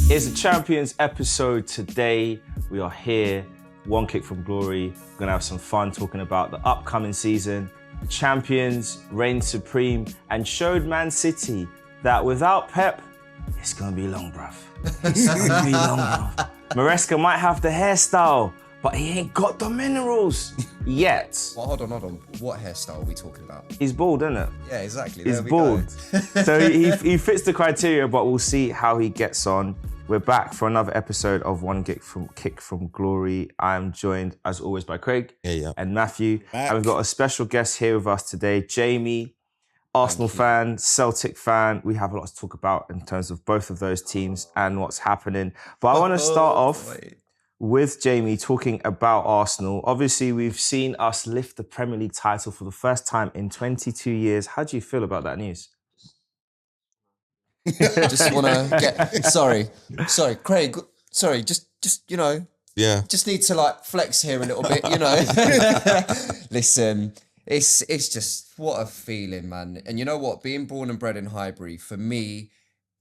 It's a Champions episode today. We are here, one kick from glory. We're gonna have some fun talking about the upcoming season. The Champions reigned supreme and showed Man City that without Pep, it's gonna be long, bruv. It's gonna be long, bruv. Maresca might have the hairstyle, but he ain't got the minerals yet. Well, hold on. What hairstyle are we talking about? He's bald, isn't it? Yeah, exactly. He's bald. So he fits the criteria, but we'll see how he gets on. We're back for another episode of One Kick from Glory. I'm joined, as always, by Craig and Matthew. Back. And we've got a special guest here with us today, Jamie, Arsenal fan, Celtic fan. We have a lot to talk about in terms of both of those teams and what's happening. But I want to start off with Jamie talking about Arsenal. Obviously, we've seen us lift the Premier League title for the first time in 22 years. How do you feel about that news? Just want to get... Sorry, Craig. Sorry, just just need to like flex here a little bit, Listen, it's just, what a feeling, man. And you know what? Being born and bred in Highbury, for me,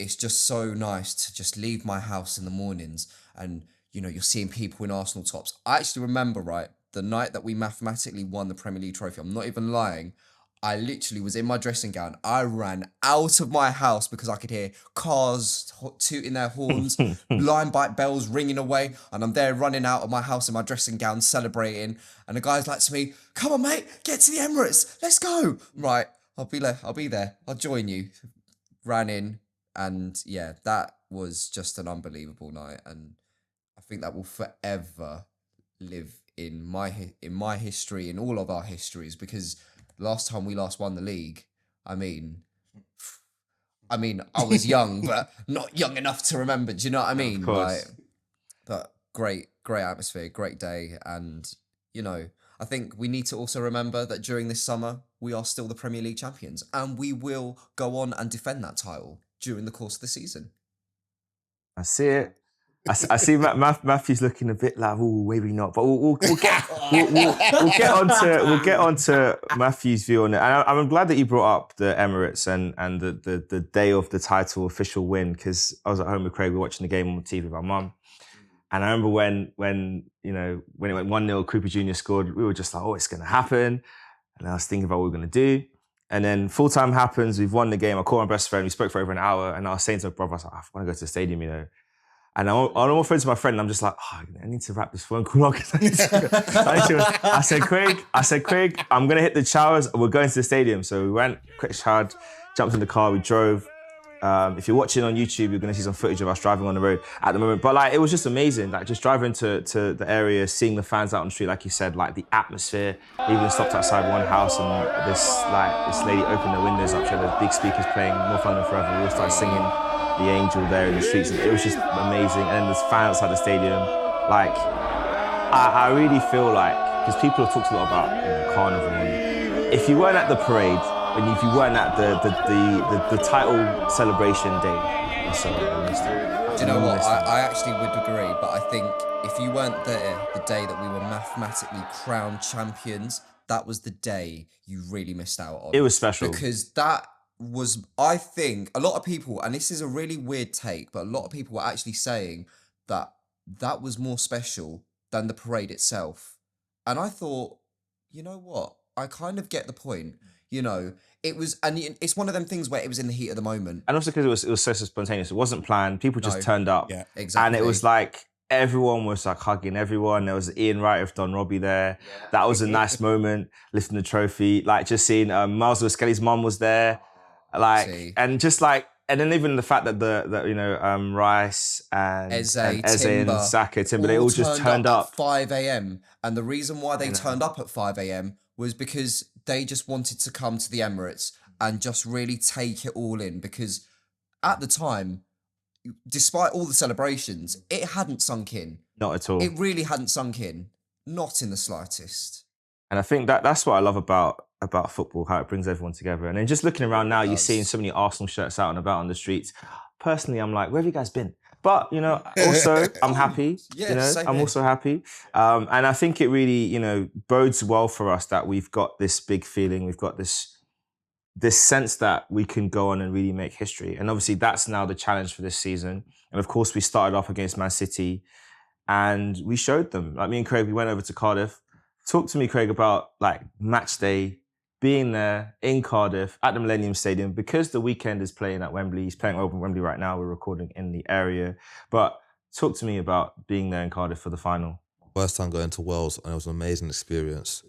it's just so nice to just leave my house in the mornings and, you're seeing people in Arsenal tops. I actually remember, right, the night that we mathematically won the Premier League trophy, I'm not even lying, I literally was in my dressing gown. I ran out of my house because I could hear cars tooting their horns, line bike bells ringing away, and I'm there running out of my house in my dressing gown celebrating. And the guy's like to me, "Come on, mate, get to the Emirates. Let's go." Right, I'll be there. I'll join you. Ran in, and yeah, that was just an unbelievable night, and I think that will forever live in my history, in all of our histories, because last time we won the league, I mean, I was young, but not young enough to remember. Do you know what I mean? Of course. But great atmosphere, great day. And, I think we need to also remember that during this summer, we are still the Premier League champions, and we will go on and defend that title during the course of the season. I see it. I see Matthew's looking a bit like, oh, maybe not, but we'll get onto Matthew's view on it. And I'm glad that you brought up the Emirates and the day of the title official win, because I was at home with Craig, we were watching the game on TV with my mum, and I remember when it went 1-0, Cooper Jr. scored, we were just like, oh, it's going to happen, and I was thinking about what we were going to do. And then full time happens, we've won the game. I called my best friend, we spoke for over an hour, and I was saying to my brother, I was like, I want to go to the stadium, And I'm on my phone to my friend, and I'm just like, I need to wrap this phone call up. I said, Craig, I'm going to hit the showers. We're going to the stadium. So we went, quick showered, jumped in the car, we drove. If you're watching on YouTube, you're going to see some footage of us driving on the road at the moment. But it was just amazing. Just driving to the area, seeing the fans out on the street, like you said, the atmosphere. We even stopped outside one house, and this lady opened the windows up. She had the big speakers playing North London Forever. We all started singing The Angel there in the streets. It was just amazing. And then there's fans outside the stadium. I really feel because people have talked a lot about Carnival. And if you weren't at the parade, and if you weren't at the title celebration day, I'm sorry, I missed it. Do you know what? I actually would agree, but I think if you weren't there the day that we were mathematically crowned champions, that was the day you really missed out on. It was special. Because that was, I think, a lot of people, and this is a really weird take, but a lot of people were actually saying that was more special than the parade itself. And I thought, you know what? I kind of get the point. It was, and it's one of them things where it was in the heat of the moment. And also because it was so spontaneous. It wasn't planned. People just turned up. Yeah, exactly. And it was everyone was hugging everyone. There was Ian Wright with Don Robbie there. Yeah. That was a nice moment, lifting the trophy. Just seeing Miles Skelly's mum was there. And just and then even the fact that Rice and Eze and Saka, Timber, they all just turned up at 5 a.m. And the reason why they turned up at 5 a.m. was because they just wanted to come to the Emirates and just really take it all in. Because at the time, despite all the celebrations, it hadn't sunk in. Not at all. It really hadn't sunk in. Not in the slightest. And I think that's what I love about football, how it brings everyone together. And then just looking around now, you're seeing so many Arsenal shirts out and about on the streets. Personally, I'm like, where have you guys been? But, also, I'm happy. I'm also happy. And I think it really, bodes well for us that we've got this big feeling. We've got this this sense that we can go on and really make history. And obviously that's now the challenge for this season. And of course we started off against Man City and we showed them. Like me and Craig, we went over to Cardiff. Talk to me, Craig, about like match day, being there in Cardiff at the Millennium Stadium, because the weekend is playing at Wembley. He's playing over Wembley right now. We're recording in the area. But talk to me about being there in Cardiff for the final. First time going to Wales, and it was an amazing experience.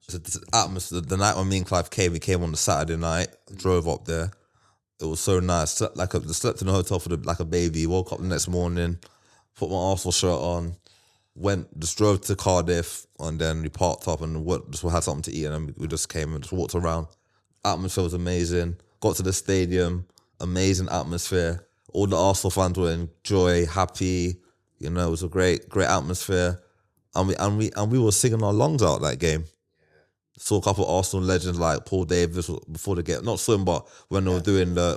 The atmosphere, the night when me and Clive came, we came on the Saturday night, drove up there. It was so nice. Slept in a hotel like a baby. Woke up the next morning, put my Arsenal shirt on, just drove to Cardiff, and then we parked up and just had something to eat, and then we just came and just walked around. Atmosphere was amazing. Got to the stadium, amazing atmosphere. All the Arsenal fans were in joy, happy. You know, it was a great atmosphere, and we were singing our lungs out that game. Saw a couple of Arsenal legends like Paul Davis before they get, not swim, but when they were doing the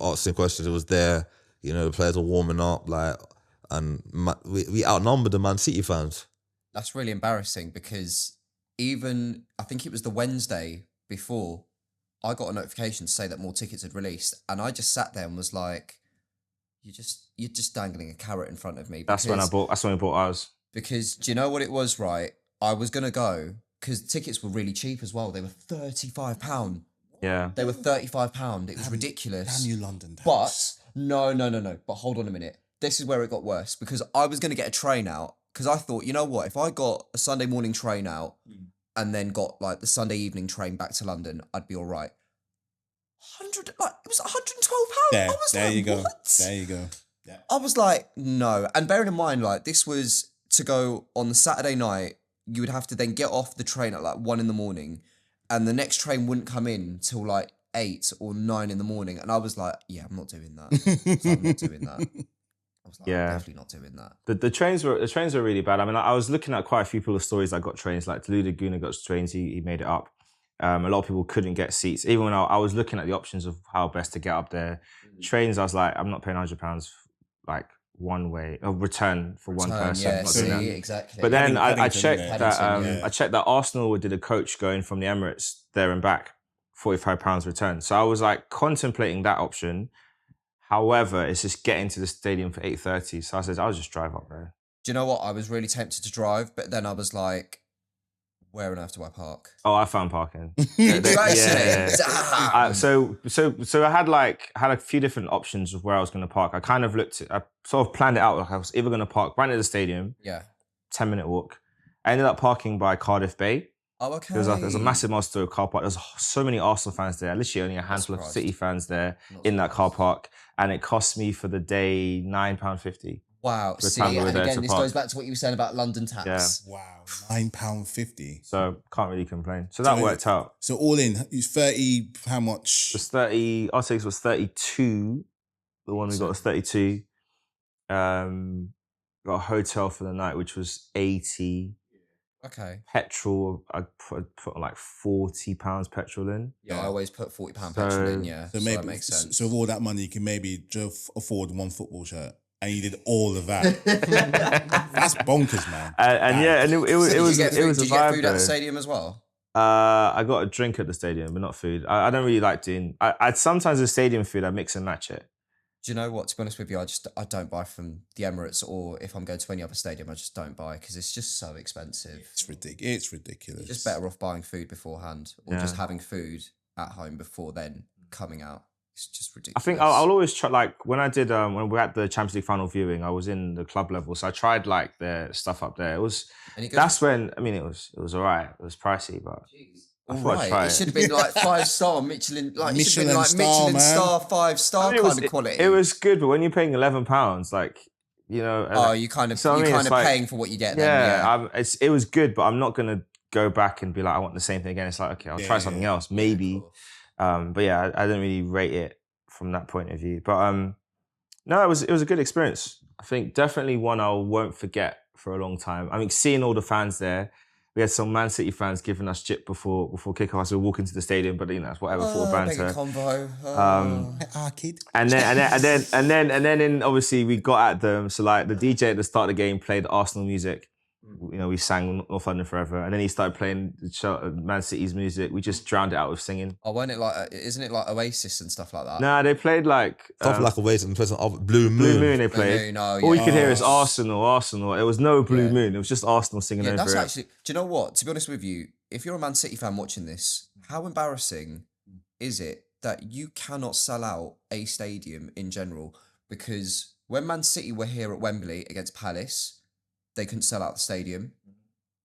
asking questions, it was there. You know, the players were warming up, and we outnumbered the Man City fans. That's really embarrassing because even, I think it was the Wednesday before, I got a notification to say that more tickets had released, and I just sat there and was like, you're just dangling a carrot in front of me. That's when I bought ours. Because do you know what it was, right? I was going to go because tickets were really cheap as well. They were £35. Yeah. They were £35. It was ridiculous. Damn you, London. But no. But hold on a minute. This is where it got worse because I was going to get a train out because I thought, you know what? If I got a Sunday morning train out and then got like the Sunday evening train back to London, I'd be all right. It was £112. There you go. What? There you go. Yeah. I was like, no. And bearing in mind, like, this was to go on the Saturday night. You would have to then get off the train at like 1 a.m, and the next train wouldn't come in till like 8 or 9 a.m. And I was like, yeah, I'm not doing that. I'm not doing that. I was like, Yeah. I'm definitely not doing that. The trains were really bad. I mean, I was looking at quite a few people's stories that got trains. Like Tallulah Guna got trains. He made it up. A lot of people couldn't get seats. Even when I was looking at the options of how best to get up there, trains, I was like, I'm not paying £100 like one way return for one person. Yeah, I'm not doing that. exactly. But then I Paddington, checked yeah. that Paddington, yeah. I checked that Arsenal did a coach going from the Emirates there and back, £45 return. So I was like contemplating that option. However, it's just getting to the stadium for 8:30. So I said, I'll just drive up there. Do you know what? I was really tempted to drive, but then I was like, where on earth do I park? Oh, I found parking. Yeah. So I had a few different options of where I was going to park. I sort of planned it out. Like I was either going to park right near the stadium, Yeah. 10-minute walk. I ended up parking by Cardiff Bay. Oh, okay. There's a massive multitude car park. There's so many Arsenal fans there. Literally only a handful of surprised. City fans there Not in that car surprised. park. And it cost me for the day £9.50. Wow. the See, time we were and there again, to this park. goes back to what you were saying about London tax. Wow, £9.50. So can't really complain. So that So- worked out. So all in, it's 30. How much? It was 30, our tickets was 32. The one we got was 32. Got a hotel for the night, which was 80. Okay. Petrol, I put like £40 petrol in. Yeah, I always put £40 So- petrol in, yeah. So So maybe that makes sense. So with all that money, you can maybe just afford one football shirt, and you did all of that. That's bonkers, man. And it was So it was did you a get vibe food at the though. stadium as well? I got a drink at the stadium, but not food. I don't really like doing. I sometimes the stadium food I mix and match it. Do you know what? To be honest with you, I don't buy from the Emirates, or if I'm going to any other stadium, I just don't buy because it's just so expensive. It's ridiculous. It's ridiculous. You're just better off buying food beforehand, or just having food at home before then coming out. It's just ridiculous. I think I'll always try. Like when I did when we were at the Champions League final viewing, I was in the club level, so I tried like their stuff up there. It was Any good? that's when I mean it was alright. It was pricey, but I thought I'd try Right, it it. should have been like 5-star Michelin, like it should have been Michelin like star, Michelin man. star, 5-star I mean, kind of quality. It was good, but when you're paying £11, like you know, Oh, you kind of so I you're mean, kind it's of like- paying for what you get. Then, yeah, it was good, but I'm not gonna go back and be like I want the same thing again. It's like okay, I'll try something else, maybe. But yeah, I didn't really rate it from that point of view. But no, it was a good experience. I think definitely one I won't forget for a long time. I mean, seeing all the fans there. We had some Man City fans giving us chip before kickoff as we were walking to the stadium, but you know, it's whatever for banter. Convo. Kid. And then in obviously we got at them. So like the DJ at the start of the game played Arsenal music, You know, we sang North London Forever, and then he started playing Man City's music. We just drowned it out with singing. Oh, wasn't it like? Isn't it like Oasis and stuff like that? Nah, they played like Something like a waste and Blue Moon. Blue Moon. They Blue played. Moon, oh, All you yeah. could hear is Arsenal. It was no Blue Moon. It was just Arsenal singing Yeah, over that's it. actually. Do you know what? To be honest with you, if you're a Man City fan watching this, how embarrassing is it that you cannot sell out a stadium in general? Because when Man City were here at Wembley against Palace, they couldn't sell out the stadium.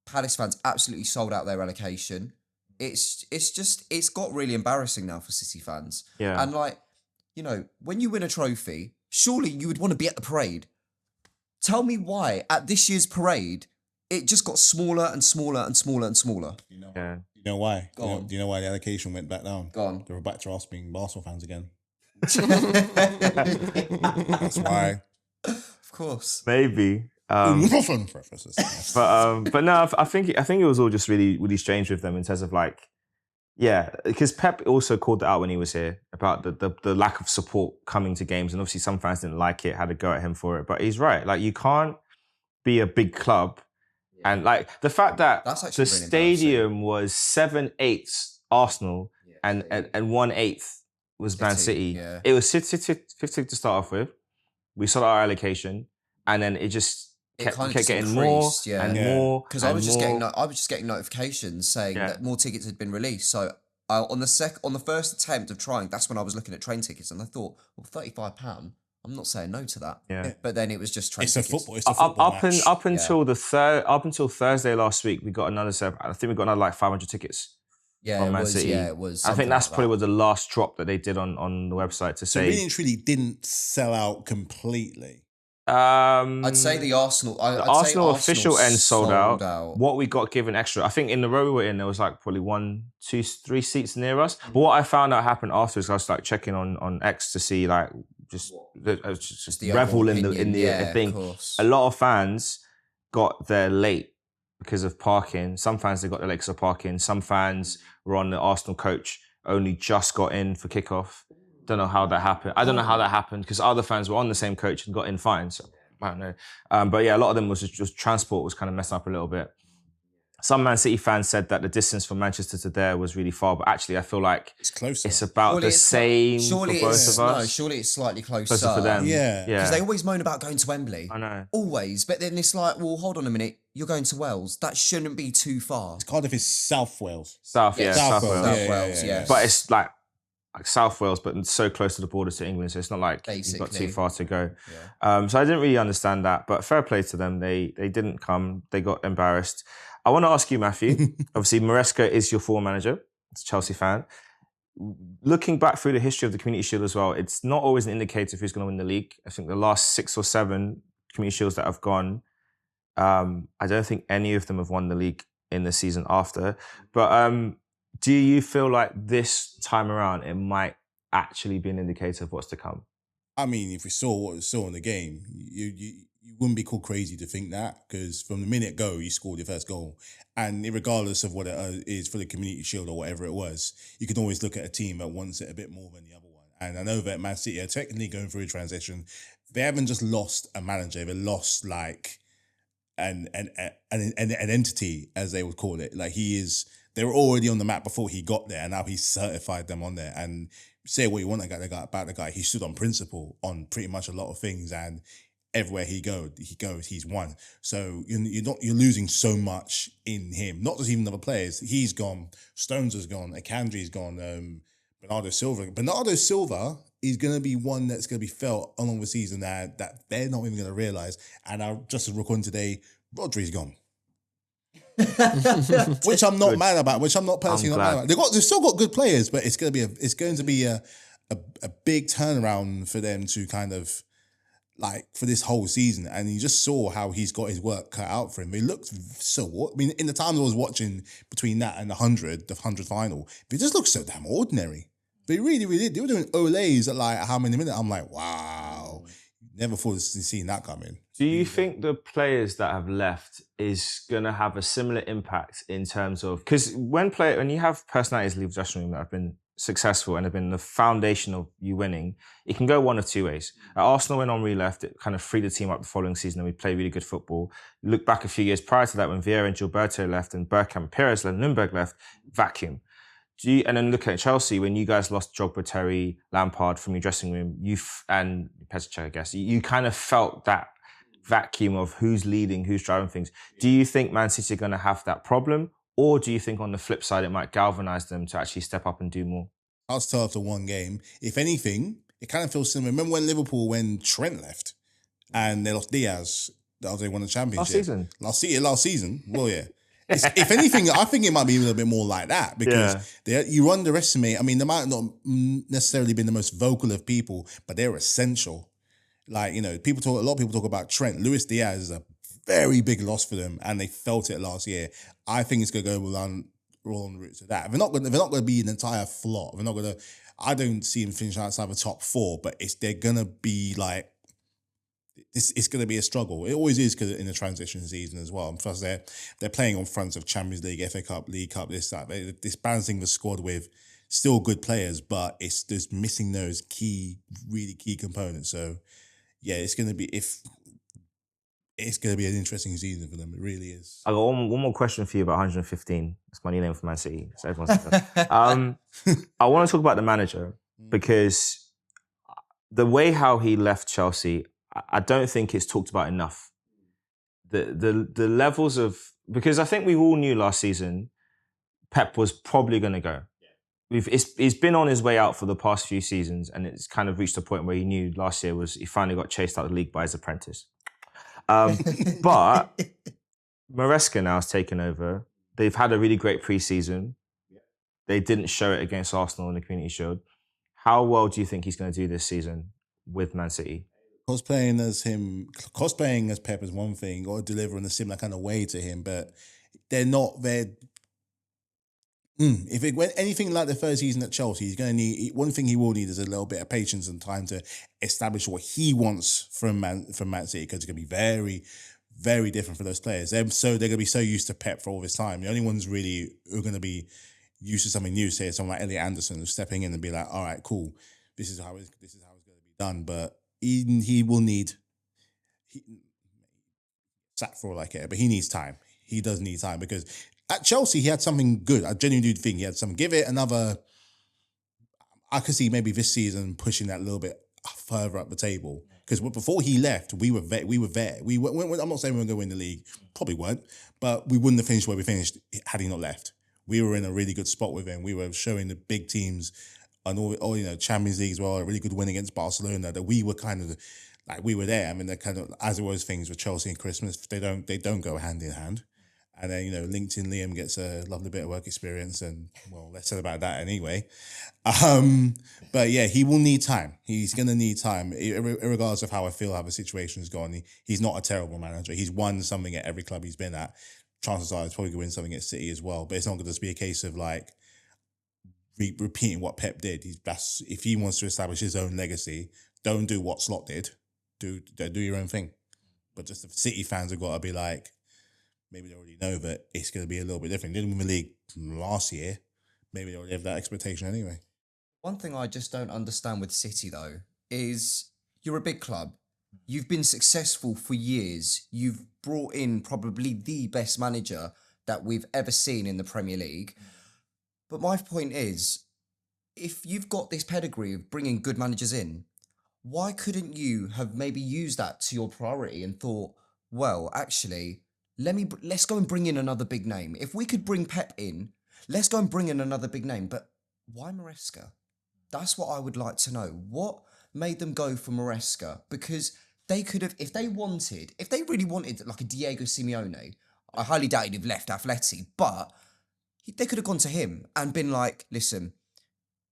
Palace fans absolutely sold out their allocation. It's got really embarrassing now for City fans. Yeah. And like, you know, when you win a trophy, surely you would want to be at the parade. Tell me why at this year's parade it just got smaller and smaller and smaller and smaller. You know, Yeah. you know why? Go on. Do you know why the allocation went back down? Go on. They were back to us being Arsenal fans again. That's why. Of course. Maybe. Nothing for us. But no, I think it was all just really, really strange with them in terms of like, yeah, because Pep also called it out when he was here about the lack of support coming to games, and obviously some fans didn't like it, had to go at him for it. But he's right, like you can't be a big club, and like the fact that That's actually the really stadium was 7/8 Arsenal and 1/8 was Man City, City. yeah. It was 50 to start off with. We saw our allocation, and then it just kept kind of just getting more increased, yeah. and Yeah. more. Because I was just more. getting notifications saying Yeah. that more tickets had been released. So on the first attempt of trying, that's when I was looking at train tickets, and I thought, well, £35. I'm not saying no to that. Yeah. But then it was just train It's a tickets. football. It's a football match. Up until Thursday last week, we got another I think we got another like 500 tickets. Yeah, from it Man was. City. Yeah, it was. I think something that's like probably that. was the last drop that they did on the website to So say. really and truly didn't sell out completely. I'd say the Arsenal. I'd say Arsenal official end sold out. out. What we got given extra, I think in the row we were in, there was like probably 1, 2, 3 seats near us. But what I found out happened afterwards, I was like checking on X to see like just the revel overall in the opinion. Yeah, thing. of course. A lot of fans got there late because of parking. Some fans they got there late because of parking. Some fans were on the Arsenal coach, only just got in for kickoff. Don't know how that happened. I don't know how that happened because other fans were on the same coach and got in fine. So I don't know. But yeah, a lot of them was just transport was kind of messing up a little bit. Some Man City fans said that the distance from Manchester to there was really far, but actually I feel like It's closer. it's about Surely the it's same surely for both it's, of us. No, surely it's slightly closer. Closer for them. Yeah. Because they Yeah. always moan about going to Wembley. I know. Always. But then it's like, well, hold on a minute. You're going to Wales. That shouldn't be too far. Cardiff is South Wales. South, yeah, South Wales. Wales. South Yeah, Wales, yeah, yeah. yeah. But it's like South Wales, but so close to the border to England, so it's not like you've got too Basically. far to go. Yeah. So I didn't really understand that, but fair play to them. They didn't come. They got embarrassed. I want to ask you, Matthew. Obviously, Maresca is your former manager. It's a Chelsea fan. Looking back through the history of the Community Shield as well, it's not always an indicator of who's going to win the league. I think the last 6 or 7 Community Shields that have gone, I don't think any of them have won the league in the season after. But do you feel like this time around it might actually be an indicator of what's to come? I mean, if we saw what we saw in the game, you wouldn't be called crazy to think that, because from the minute go, you scored your first goal. And regardless of what it is for the Community Shield or whatever it was, you can always look at a team that wants it a bit more than the other one. And I know that Man City are technically going through a transition. They haven't just lost a manager, they've lost like an entity, as they would call it. Like they were already on the map before he got there, and now he's certified them on there. And say what you want about the guy, he stood on principle on pretty much a lot of things, and everywhere he goes, he's won. So you're losing so much in him. Not just even other players. He's gone. Stones has gone. Akandri's gone. Bernardo Silva. Bernardo Silva is going to be one that's going to be felt along the season that they're not even going to realise. And just as recording today, Rodri's gone. Which I'm not mad about. Which I'm not personally not mad about. They've still got good players, but it's going to be a big turnaround for them to kind of like for this whole season. And you just saw how he's got his work cut out for him. He looked so. I mean, in the time I was watching between that and the 100 final, they just looked so damn ordinary. They really, really did. They were doing Olays at like how many minutes? I'm like, wow. Never thought of seeing that coming. Do you think the players that have left is going to have a similar impact in terms of... Because when you have personalities leave the dressing room that have been successful and have been the foundation of you winning, it can go one of two ways. At Arsenal, when Henry left, it kind of freed the team up the following season and we played really good football. Look back a few years prior to that when Vieira and Gilberto left and Bergkamp, Perez and Nürnberg left, vacuum. And then look at Chelsea, when you guys lost Drogba, Terry, Lampard from your dressing room, and Petr, I guess, you kind of felt that vacuum of who's leading, who's driving things. Do you think Man City are going to have that problem? Or do you think on the flip side, it might galvanise them to actually step up and do more? I'll start after one game. If anything, it kind of feels similar. Remember when Trent left and they lost Diaz, they won the championship? Last season? Well, yeah. If anything, I think it might be a little bit more like that because you underestimate. I mean, they might not necessarily been the most vocal of people, but they're essential. Like, a lot of people talk about Trent. Luis Diaz is a very big loss for them, and they felt it last year. I think it's going to go on the route to that. They're not going to be an entire flop. I don't see them finishing outside the top 4, but they're going to be like, it's going to be a struggle. It always is because in the transition season as well. And plus, they're playing on fronts of Champions League, FA Cup, League Cup, this, that. This balancing the squad with still good players, but it's just missing those really key components. So, yeah, it's going to be an interesting season for them. It really is. I got one more question for you about 115. That's my new name for Man City. So everyone's I want to talk about the manager because the way how he left Chelsea, I don't think it's talked about enough. The levels of, because I think we all knew last season Pep was probably going to go. He's been on his way out for the past few seasons, and it's kind of reached a point where he knew last year he finally got chased out of the league by his apprentice. But Maresca now has taken over. They've had a really great pre-season. They didn't show it against Arsenal in the Community Shield. How well do you think he's going to do this season with Man City? Cosplaying as Pep is one thing, or delivering a similar kind of way to him, but they're not there. If it went anything like the first season at Chelsea, he's going to need, one thing he will need is a little bit of patience and time to establish what he wants from Man City, because it's going to be very, very different for those players. They're going to be so used to Pep for all this time. The only ones really who are going to be used to something new, say someone like Elliot Anderson, who's stepping in and be like, all right, cool, this is how it's going to be done. But he will need sacked for like it, but he needs time. He does need time because at Chelsea he had something good. I genuinely do think he had something. Give it another. I could see maybe this season pushing that a little bit further up the table, because before he left, we were there. I'm not saying we were going to win the league, probably weren't, but we wouldn't have finished where we finished had he not left. We were in a really good spot with him. We were showing the big teams and all Champions League as well, a really good win against Barcelona, that we were kind of like, we were there. I mean, they're kind of, as it was things with Chelsea and Christmas, they don't go hand in hand. And then, LinkedIn Liam gets a lovely bit of work experience, and, well, let's say about that anyway. But yeah, he will need time. He's going to need time, regardless of how I feel how the situation's gone. He's not a terrible manager. He's won something at every club he's been at. Chances are he's probably going to win something at City as well. But it's not going to just be a case of like repeating what Pep did. If he wants to establish his own legacy, don't do what Slot did. Do your own thing. But just the City fans have got to be like, maybe they already know that it's going to be a little bit different. Didn't win the league last year. Maybe they already have that expectation anyway. One thing I just don't understand with City, though, is you're a big club. You've been successful for years. You've brought in probably the best manager that we've ever seen in the Premier League. But my point is, if you've got this pedigree of bringing good managers in, why couldn't you have maybe used that to your priority and thought, well, actually, let's go and bring in another big name. If we could bring Pep in, let's go and bring in another big name. But why Maresca? That's what I would like to know. What made them go for Maresca? Because they could have, if they really wanted like a Diego Simeone, I highly doubt he'd have left Atleti, but they could have gone to him and been like, listen,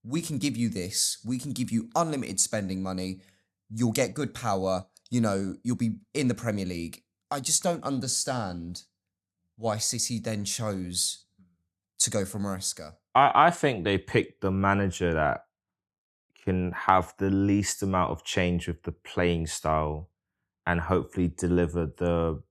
we can give you this. We can give you unlimited spending money. You'll get good power. You'll be in the Premier League. I just don't understand why City then chose to go for Maresca. I think they picked the manager that can have the least amount of change with the playing style and hopefully deliver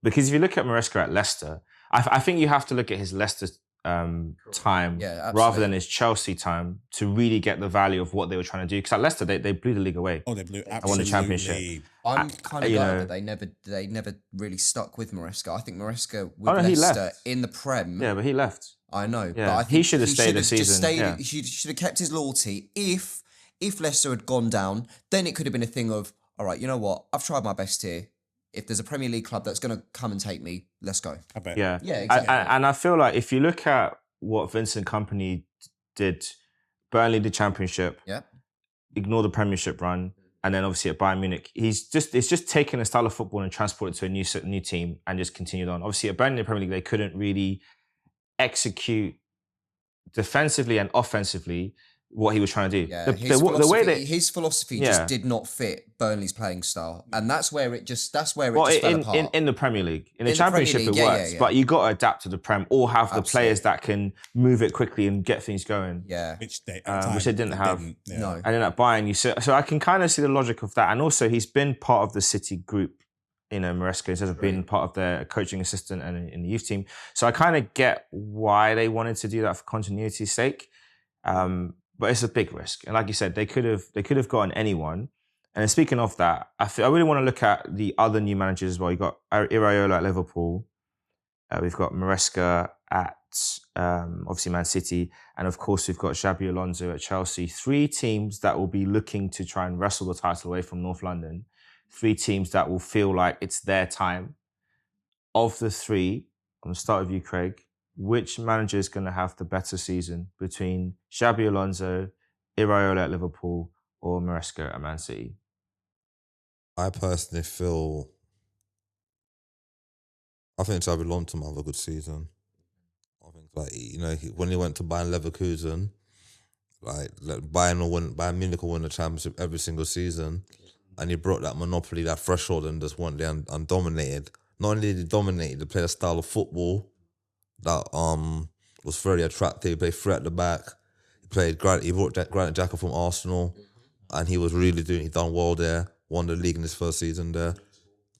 because if you look at Maresca at Leicester, I think you have to look at his Leicester time Yeah, rather than absolutely. his Chelsea time to really get the value of what they were trying to do. Because at Leicester, they blew the league away. Oh, they blew won the absolutely. championship. I'm kind of you gutted know- that they never really stuck with Maresca. I think Maresca with Oh, no, he Leicester left. in the Prem. Yeah, but he left. I know, but Yeah, I he think should have stayed the just season, stayed. yeah. He should have kept his loyalty. If Leicester had gone down, then it could have been a thing of, all right, you know what? I've tried my best here. If there's a Premier League club that's going to come and take me, let's go. I bet. Yeah, Yeah, exactly. And I feel like if you look at what Vincent Company did, Burnley the Championship, Yeah. ignore the Premiership run, and then obviously at Bayern Munich, it's just taken a style of football and transported it to a new team and just continued on. Obviously at Burnley in the Premier League, they couldn't really execute defensively and offensively what he was trying to do. Yeah, The way they his philosophy Yeah. just did not fit Burnley's playing style, and that's where it just fell well, apart. in the Premier League, in the In the Premier Championship, League, it yeah, works, yeah, yeah. but you got to adapt to the Prem or have the Absolutely. players that can move it quickly and get things going. Yeah, Which they, Which they didn't have. Yeah. no, And then at Bayern, so I can kind of see the logic of that. And also, he's been part of the City group, Maresca, instead of being part of their coaching assistant and in the youth team. So I kind of get why they wanted to do that for continuity's sake. But it's a big risk. And like you said, they could have gotten anyone. And then speaking of that, I really want to look at the other new managers as well. You've got Iraola at Liverpool. We've got Maresca at obviously Man City. And of course, we've got Xabi Alonso at Chelsea. 3 teams that will be looking to try and wrestle the title away from North London. 3 teams that will feel like it's their time. Of the 3, I'm going to start with you, Craig. Which manager is going to have the better season between Xabi Alonso, Iraola at Liverpool, or Maresca at Man City? I personally feel. I think Xabi Alonso might have a good season. I think, when he went to Bayern Leverkusen, Bayern Munich will win the championship every single season, and he brought that monopoly, that threshold, and just went there and dominated. Not only did he dominate, he played a style of football that was very attractive. He played three at the back. He brought Granit Xhaka from Arsenal, and he was really he done well there. Won the league in his first season there.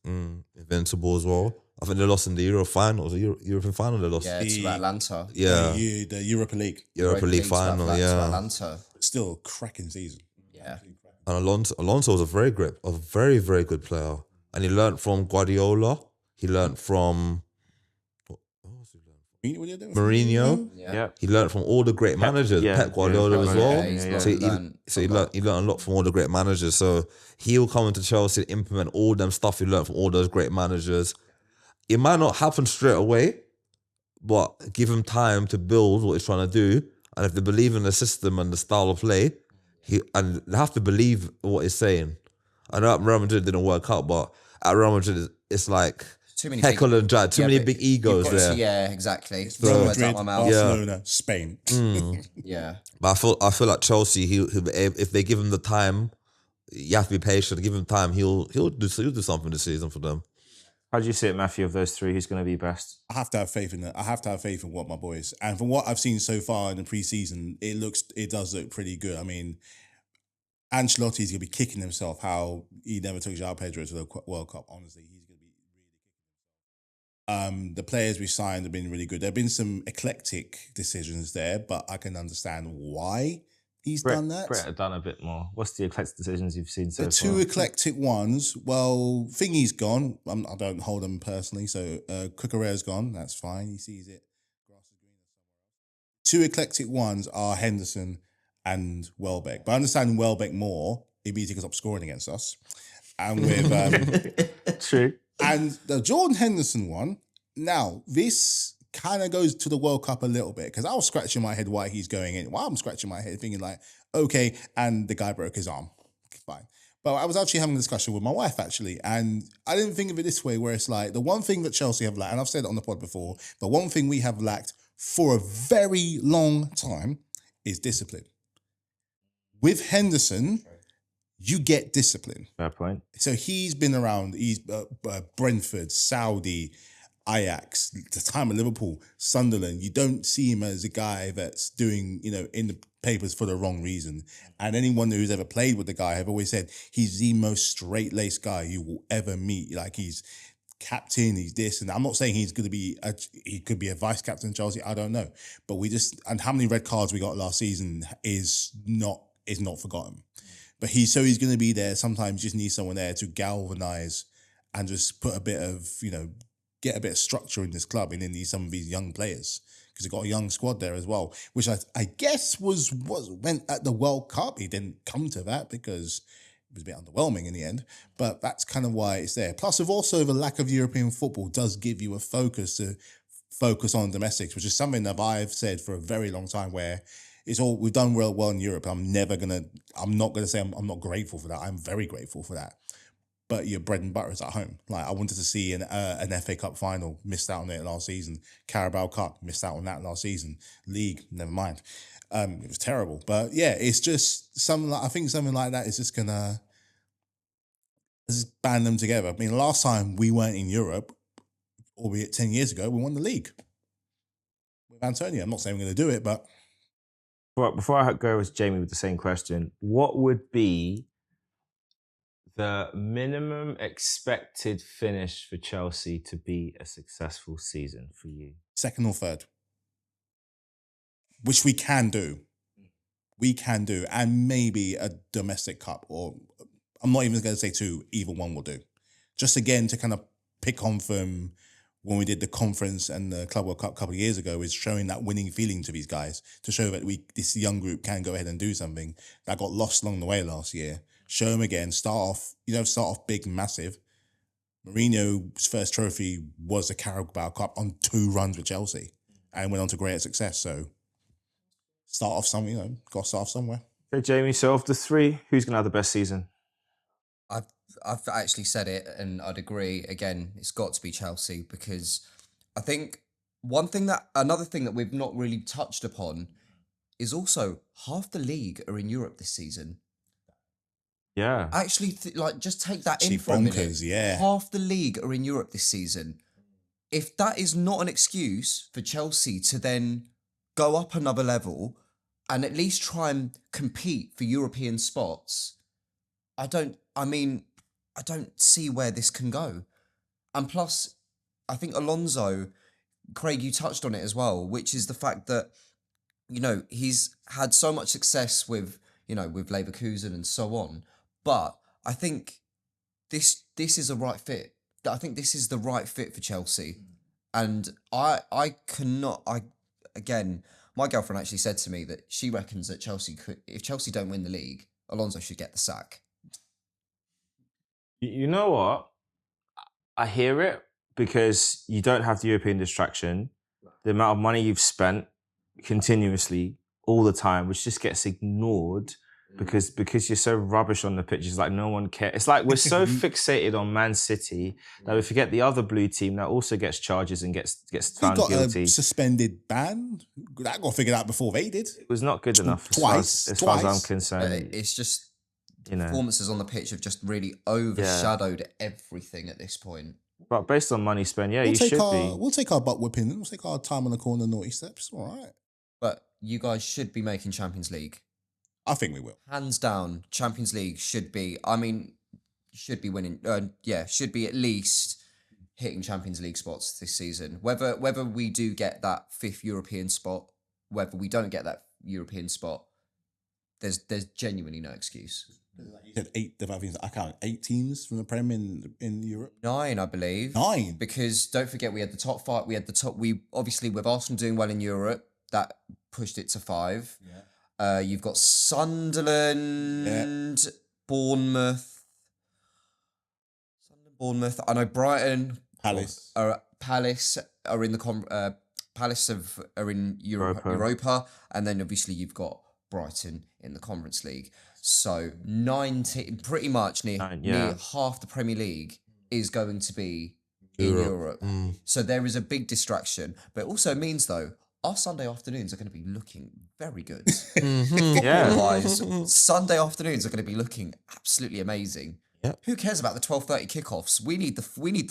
Invincible as well. I think they lost in the Euro final. The European final they lost. yeah, to Atlanta. Yeah. The Europa League. Europa League to final, to yeah. Atlanta. Still a cracking season. Yeah, And Alonso was a very, very good player. And he learned from Guardiola. He learned from Mourinho. yeah. He learned from all the great managers, yeah, Pep Guardiola yeah, as yeah, well. yeah, yeah. So he learned a lot from all the great managers. So he'll come into Chelsea and implement all them stuff he learned from all those great managers. It might not happen straight away, but give him time to build what he's trying to do. And if they believe in the system and the style of play, and they have to believe what he's saying. I know at Real Madrid didn't work out, but at Real Madrid it's like Too many heckle and drag, too many big egos you've got there. yeah, exactly. Real Throwing words Madrid, out my mouth. Barcelona, Spain. Yeah, But I feel like Chelsea, if they give him the time, you have to be patient. Give him time, he'll do something this season for them. How do you see it, Matthew, of those 3? Who's going to be best? I have to have faith in it. I have to have faith in what my boys. And from what I've seen so far in the preseason, it does look pretty good. I mean, Ancelotti's gonna be kicking himself how he never took João Pedro to the World Cup. Honestly, he's gonna be really kicking himself. The players we signed have been really good. There have been some eclectic decisions there, but I can understand why he's done that. Brett had done a bit more. What's the eclectic decisions you've seen so The far? two eclectic ones, well, Thingy's gone. I don't hold him personally, so Cucurella's gone. That's fine. He sees it. Grass is greener somewhere else. Two eclectic ones are Henderson and Welbeck. But I understand Welbeck more. He means he can stop scoring against us. And with True. and the Jordan Henderson one. Now this kind of goes to the World Cup a little bit because I was scratching my head why he's going in. Why I'm scratching my head thinking like, okay, and the guy broke his arm. Fine. But I was actually having a discussion with my wife actually, and I didn't think of it this way where it's like the one thing that Chelsea have lacked, and I've said it on the pod before, the one thing we have lacked for a very long time is discipline. With Henderson, you get discipline. Fair point. So he's been around. He's Brentford, Saudi, Ajax, the time at Liverpool, Sunderland. You don't see him as a guy that's doing, in the papers for the wrong reason. And anyone who's ever played with the guy have always said he's the most straight-laced guy you will ever meet. Like he's captain, he's this, and I'm not saying he's going to be, he could be a vice captain of Chelsea, I don't know. But and how many red cards we got last season is not forgotten. But he's going to be there. Sometimes you just need someone there to galvanize and just put a bit of, get a bit of structure in this club and in some of these young players. Because they've got a young squad there as well, which I guess was went at the World Cup. He didn't come to that because it was a bit underwhelming in the end, but that's kind of why it's there. Plus, also the lack of European football does give you a focus on domestics, which is something that I've said for a very long time, where we've done well in Europe. I'm not gonna say I'm not grateful for that. I'm very grateful for that. But your bread and butter is at home. Like, I wanted to see an FA Cup final, missed out on it last season. Carabao Cup, missed out on that last season. League, never mind. It was terrible. But yeah, it's just I think something like that is just gonna band them together. I mean, last time we weren't in Europe, albeit 10 years ago, we won the league with Antonio. I'm not saying we're gonna do it, but Before I go with Jamie with the same question, what would be the minimum expected finish for Chelsea to be a successful season for you? second or third, which we can do. We can do, and maybe a domestic cup, or I'm not even going to say two, either one will do. Just again, to kind of pick on from when we did the conference and the Club World Cup a couple of years ago, is showing that winning feeling to these guys, to show that this young group can go ahead and do something that got lost along the way last year. Show them again, start off big, massive. Mourinho's first trophy was the Carabao Cup on 2 runs with Chelsea and went on to greater success. So start off somewhere, got to start off somewhere. Okay, Jamie, so of the 3, who's going to have the best season? I've actually said it, and I'd agree. Again, it's got to be Chelsea, because I think another thing that we've not really touched upon is also half the league are in Europe this season. Yeah. Actually, just take that Actually in for a minute. bonkers, yeah. Half the league are in Europe this season. If that is not an excuse for Chelsea to then go up another level and at least try and compete for European spots, I don't see where this can go. And plus, I think Alonso, Craig, you touched on it as well, which is the fact that, he's had so much success with Leverkusen and so on. But I think this is a right fit. I think this is the right fit for Chelsea. And again, my girlfriend actually said to me that she reckons that if Chelsea don't win the league, Alonso should get the sack. You know what? I hear it, because you don't have the European distraction. The amount of money you've spent continuously all the time, which just gets ignored because you're so rubbish on the pitch. It's like no one cares. It's like we're so fixated on Man City that we forget the other blue team that also gets charges and gets found guilty. A suspended ban. That got figured out before they did. It was not good enough Twice. as far as I'm concerned. It's just performances on the pitch have just really overshadowed everything at this point. But based on money spent, you should be. We'll take our butt whipping. We'll take our time on the corner, naughty steps. All right. But you guys should be making Champions League. I think we will. Hands down, Champions League should be winning. Should be at least hitting Champions League spots this season. Whether we do get that 5th European spot, whether we don't get that European spot, there's genuinely no excuse. You said 8. I count 8 teams from the Prem in Europe. 9, I believe. 9. Because don't forget, we had the top 5. We obviously, with Arsenal doing well in Europe, that pushed it to 5. Yeah. You've got Sunderland, Bournemouth. I know Brighton, Palace. Palace are in the Palace are in Europa, and then obviously you've got Brighton in the Conference League. So 19, pretty much near half the Premier League is going to be in Europe. So there is a big distraction, but it also means though, our Sunday afternoons are going to be looking very good. Football-wise, Sunday afternoons are going to be looking absolutely amazing. Yep. Who cares about the 12:30 kickoffs? We need the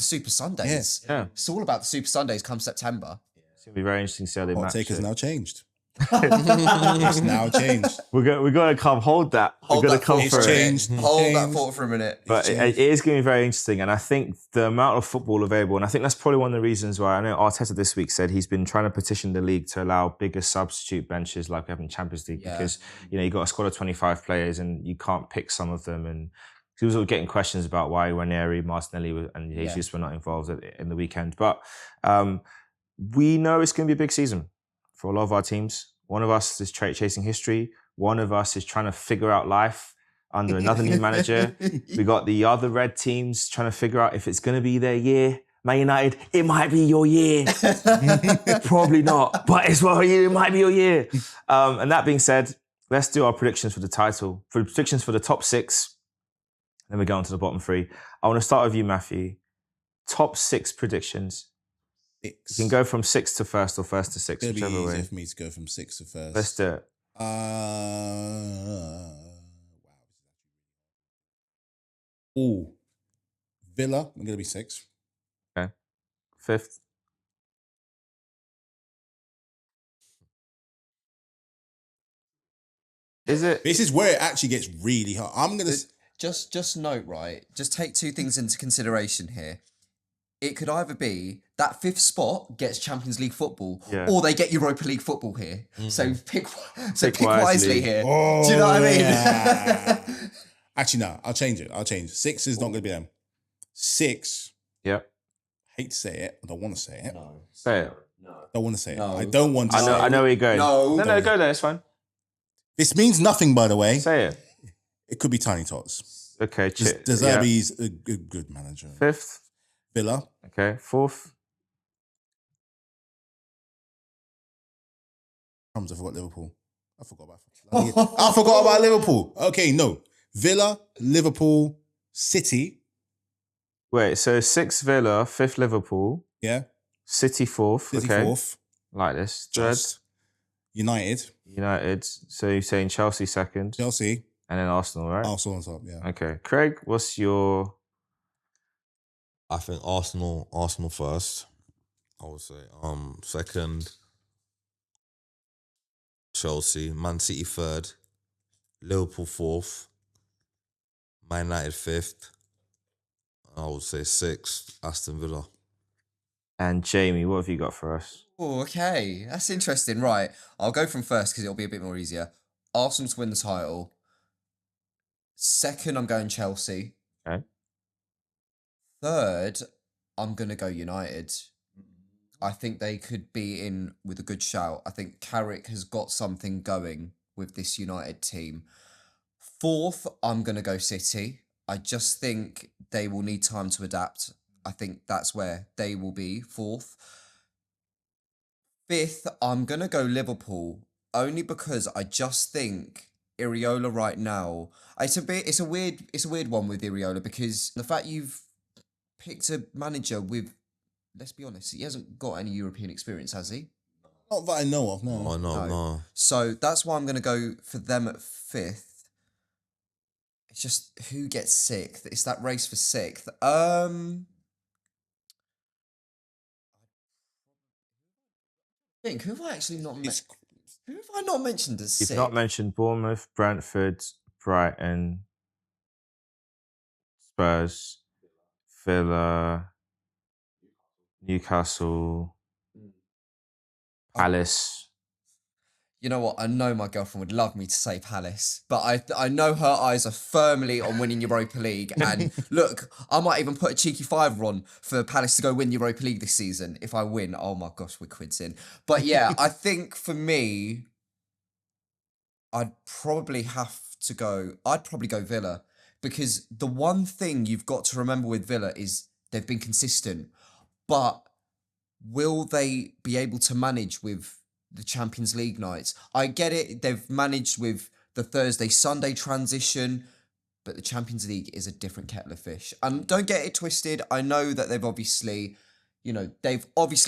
Super Sundays. Yeah. It's all about the Super Sundays come September. It's going to be very interesting to see how they Hot match take has it. now changed. It's now changed. We're gonna come hold that. Hold we're gonna that come thought for It's for a it. changed. minute. Hold that Changed. thought for a minute. But it changed. is going to be very interesting. And I think the amount of football available, and I think that's probably one of the reasons why I know Arteta this week said he's been trying to petition the league to allow bigger substitute benches like we have in Champions League Yeah. because, you got a squad of 25 players and you can't pick some of them. And he was all getting questions about why Ranieri, Martinelli and Jesus were not involved in the weekend. But we know it's going to be a big season for a lot of our teams. One of us is chasing history. One of us is trying to figure out life under another new manager. We got the other red teams trying to figure out if it's going to be their year. Man United, it might be your year. Probably not, but it might be your year. And that being said, let's do our predictions for the title. For the predictions for the top 6, then we go on to the bottom 3. I want to start with you, Matthew. Top 6 predictions. You can go from 6 to first or first to 6, It'll be whichever easier way. for me to go from 6 to first. Let's do it. Wow. Ooh. Villa, I'm going to be 6. 5th. Is it? This is where it actually gets really hard. I'm going to... Just note, right? Just take two things into consideration here. It could either be that 5th spot gets Champions League football, Yeah. or they get Europa League football here. So pick Pick wisely wisely. here. Oh, Do you know what I mean? yeah. Actually, no. I'll change it. 6 is not going to be them. 6, Yep. hate to say it. I don't want to say it. Say it. Don't want to say it. No. I don't want to say I it. know where you're going. No. no, go there. It's fine. This means nothing, by the way. Say it. It could be Tiny Tots. Okay. De Zerbi's a good manager. 5th. Villa. Okay. 4th. I forgot Liverpool. I forgot about Liverpool. Okay, no. Villa, Liverpool, City. Wait. So 6th Villa, 5th Liverpool, Yeah. City 4th. City Okay. 4th. Like this. 3rd. Just. United. United. So you're saying Chelsea 2nd, Chelsea. and then Arsenal, right? Arsenal on top, yeah. Okay. Craig, what's your? I think Arsenal first. I would say. Second, Chelsea, Man City 3rd, Liverpool 4th, Man United 5th. I would say 6th, Aston Villa. And Jamie, what have you got for us? Oh, okay. That's interesting. Right. I'll go from first because it'll be a bit more easier. Arsenal to win the title. 2nd, I'm going Chelsea. Okay. 3rd, I'm going to go United. I think they could be in with a good shout. I think Carrick has got something going with this United team. 4th, I'm going to go City. I just think they will need time to adapt. I think that's where they will be. 4th. 5th, I'm going to go Liverpool only because I just think Iriola right now, it's a weird one with Iriola because the fact you've picked a manager with, let's be honest, he hasn't got any European experience, has he? Not that I know of, no. Oh, no. So that's why I'm going to go for them at 5th. It's just who gets 6th. It's that race for 6th. I think, who have I actually not mentioned? Who have I not mentioned as You've 6th? not mentioned Bournemouth, Brentford, Brighton, Spurs, Villa, Newcastle, Palace. You know what? I know my girlfriend would love me to say Palace, but I know her eyes are firmly on winning Europa League. And look, I might even put a cheeky fiver on for Palace to go win Europa League this season. If I win, oh my gosh, we're quids in. But yeah, I think for me, I'd probably go Villa, because the one thing you've got to remember with Villa is they've been consistent, but will they be able to manage with the Champions League nights? I get it, they've managed with the Thursday-Sunday transition, but the Champions League is a different kettle of fish. And don't get it twisted, I know that they've obviously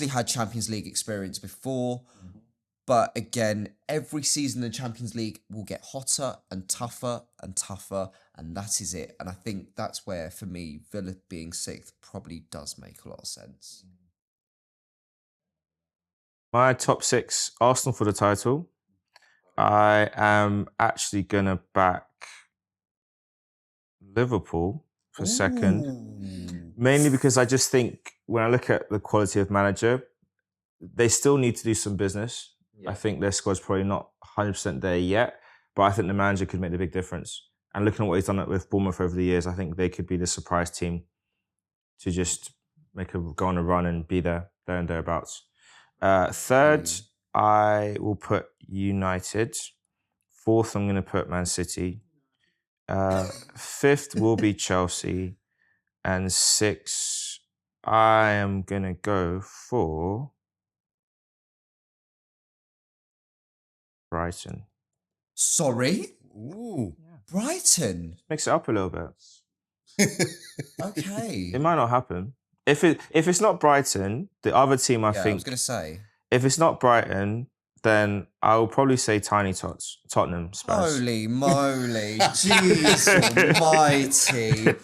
had Champions League experience before, but again, every season the Champions League will get hotter and tougher, and that is it. And I think that's where, for me, Villa being 6th probably does make a lot of sense. My top 6, Arsenal for the title. I am actually gonna back Liverpool for second, Ooh. mainly because I just think when I look at the quality of manager, they still need to do some business. I think their squad's probably not 100% there yet, but I think the manager could make the big difference. And looking at what he's done with Bournemouth over the years, I think they could be the surprise team to just go on a run and be there and thereabouts. Third, I will put United. Fourth, I'm going to put Man City. Fifth will be Chelsea. And sixth, I am going to go for Brighton. Sorry? Ooh. Brighton? Mix it up a little bit. Okay. It might not happen. If it's not Brighton, the other team I Yeah, I think was going to say. if it's not Brighton, then I will probably say Tiny Tots, Tottenham, Spurs. Holy moly. Jeez almighty.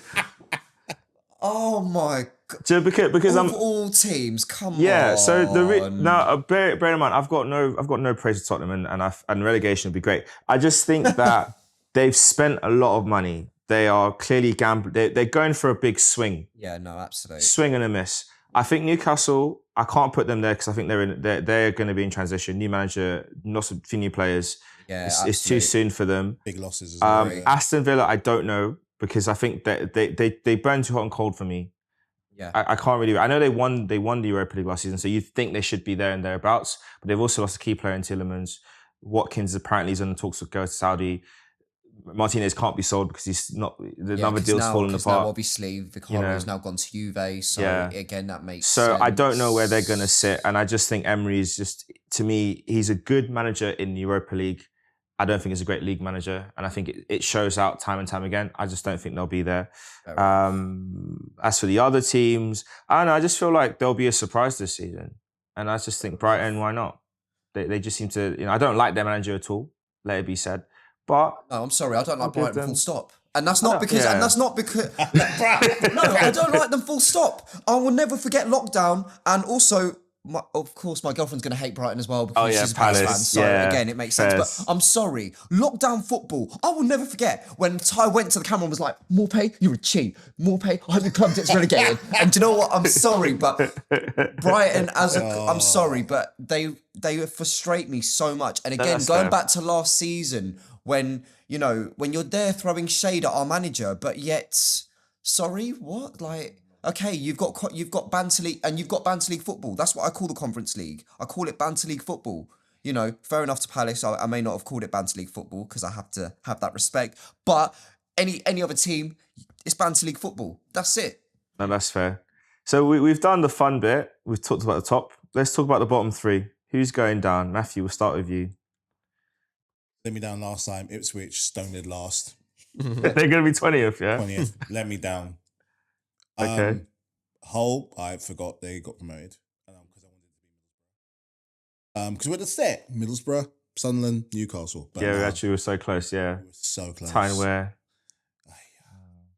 Oh my God. So because Of I'm all teams, come on. So now bear in mind I've got no praise for Tottenham and relegation would be great. I just think that they've spent a lot of money. They are clearly gambling. They're going for a big swing. Yeah, no, absolutely. Swing and a miss. I think Newcastle, I can't put them there because I think they're going to be in transition. New manager, not a few new players. Yeah, It's too soon for them. Big losses as well. Aston Villa, I don't know because I think that they burn too hot and cold for me. Yeah. I can't really. I know they won the Europa League last season, so you think they should be there and thereabouts. But they've also lost a key player in Tillemans. Watkins apparently is on the talks of go to Saudi. Martinez can't be sold because he's not. The number deal's fallen apart. Now obviously Vicario's now gone to Juve, so again that makes so sense. I don't know where they're going to sit, and I just think Emery is just, to me, he's a good manager in the Europa League. I don't think he's a great league manager, and I think it shows out time and time again. I just don't think they'll be there. As for the other teams, I don't know. I just feel like there'll be a surprise this season, and I just think Brighton, why not? They just seem to. I don't like their manager at all. Let it be said. But no, I'm sorry, I don't like Brighton. them- Full stop. And that's not because. yeah. And that's not because. No, I don't like them. Full stop. I will never forget lockdown, and also. Of course, my girlfriend's going to hate Brighton as well because she's a Palace fan. So again, it makes sense. But I'm sorry, lockdown football. I will never forget when Ty went to the camera and was like, "Morpay, you're a cheat. Morpay, I hope your club gets relegated." And do you know what? I'm sorry, but Brighton I'm sorry, but they frustrate me so much. And again, going back to last season when when you're there throwing shade at our manager, but yet, sorry, what like. Okay, you've got Banter League and you've got Banter League football. That's what I call the Conference League. I call it Banter League football. Fair enough to Palace. I may not have called it Banter League football because I have to have that respect. But any other team, it's Banter League football. That's it. No, that's fair. So we've done the fun bit. We've talked about the top. Let's talk about the bottom three. Who's going down? Matthew, we'll start with you. Let me down last time. Ipswich, Stoned last. They're going to be 20th, yeah? 20th. Let me down. Okay. Hull, I forgot they got promoted because I wanted to be because we're the set. Middlesbrough, Sunderland, Newcastle. But Yeah, we actually were so close, yeah. we were so close. Tyneware.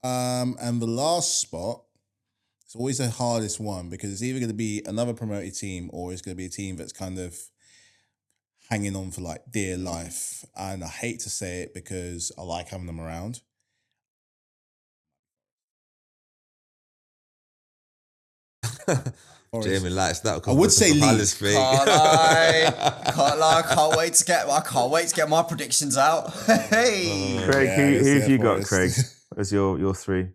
And the last spot, it's always the hardest one because it's either going to be another promoted team or it's going to be a team that's kind of hanging on for like dear life. And I hate to say it because I like having them around. Jamie likes that. I would say Palace Leeds. thing. Can't lie. I can't wait to get my predictions out. Hey. Craig, Yeah, who it's have their you got, Forest. Craig, as your three?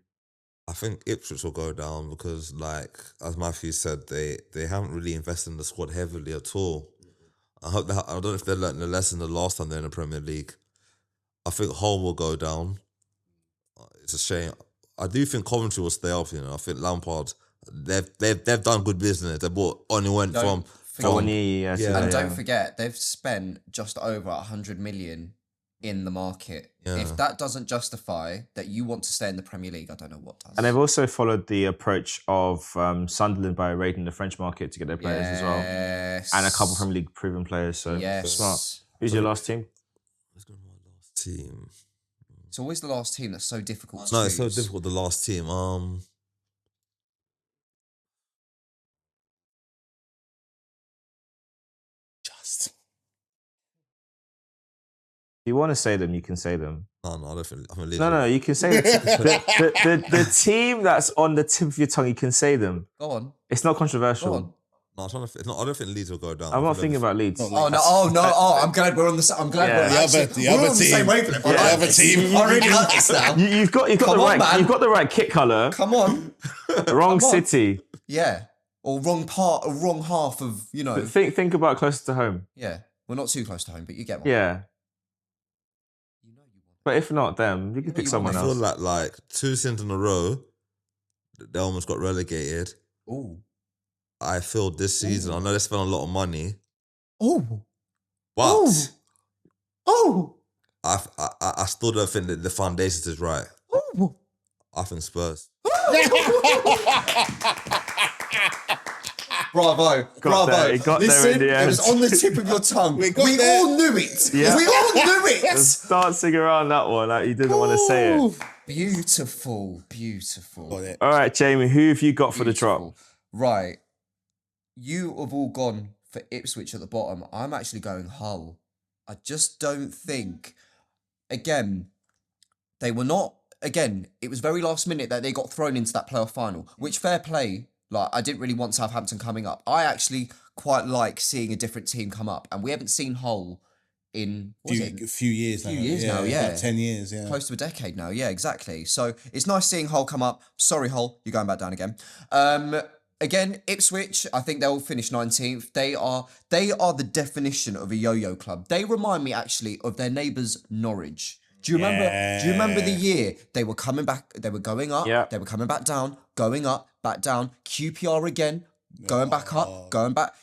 I think Ipswich will go down because, like as Matthew said, they haven't really invested in the squad heavily at all. I don't know if they learned the lesson the last time they're in the Premier League. I think Hull will go down. It's a shame. I do think Coventry will stay up. I think Lampard. They've done good business. They bought went from. And don't forget, they've spent just over 100 million in the market. Yeah. If that doesn't justify that you want to stay in the Premier League, I don't know what does. And they've also followed the approach of Sunderland by raiding the French market to get their players as well. And a couple Premier League proven players. So smart. Who's your last team? Let's go to my last team. It's always the last team that's so difficult to No, choose. it's so difficult. The last team. Just. you want to say them, you can say them. No, I don't think. I think Leeds No, you can say the team that's on the tip of your tongue. You can say them. Go on. It's not controversial. Go on. No, I'm trying to. I don't think Leeds will go down. I'm not thinking about Leeds. Not Oh no! I'm glad we're on the. I'm glad Yeah. we're The other- actually, the we're other on the same team. wavelength. I Yeah, like the other this. team. I really like this now. You've got the Come on, right. man. You've got the right kit color. Come on. Wrong Come on. city. Yeah. Or wrong part, or wrong half of But think about closer to home. Yeah. We're not too close to home, but you get one. Yeah. You know you want. But if not them, you can pick you someone I want feel else. like 2 seasons in a row, they almost got relegated. Ooh. I feel this season. I know they spent a lot of money, Ooh. but Ooh. Oh. I still don't think that the foundations is right. Oh. I think Spurs. Bravo. Got Bravo. there, it got there Listen, in the it was end. on the tip of your tongue. We We, got there. all knew it. Yeah. We all knew it. Just dancing around that one like you didn't want to say it. Ooh. Beautiful. Beautiful. Got it. All right, Jamie, who have you got for the drop? Beautiful. Right. You have all gone for Ipswich at the bottom. I'm actually going Hull. I just don't think, again, they were not, again, it was very last minute that they got thrown into that playoff final, which fair play. Like, I didn't really want Southampton coming up. I actually quite like seeing a different team come up. And we haven't seen Hull in, what was it? Few years now. Few years now, yeah. About 10 years, yeah. Close to a decade now. Yeah, exactly. So it's nice seeing Hull come up. Sorry, Hull, you're going back down again. Again, Ipswich, I think they'll finish 19th. They are the definition of a yo-yo club. They remind me actually of their neighbours Norwich. Do you remember the year they were coming back, they were going up, Yeah. they were coming back down, going up, back down, QPR again, going back up, going back,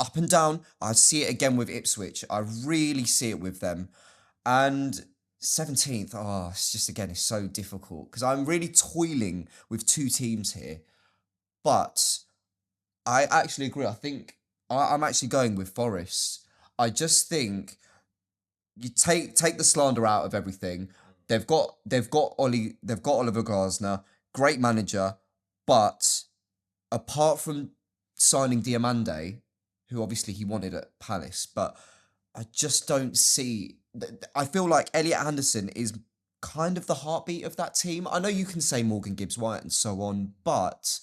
up and down. I see it again with Ipswich. I really see it with them. And 17th, it's just, again, it's so difficult because I'm really toiling with two teams here. But I actually agree. I think I'm actually going with Forest. I just think you take the slander out of everything. They've got Oliver Glasner, great manager, but apart from signing Diamande, who obviously he wanted at Palace, but I just don't see. I feel like Elliot Anderson is kind of the heartbeat of that team. I know you can say Morgan Gibbs-White and so on, but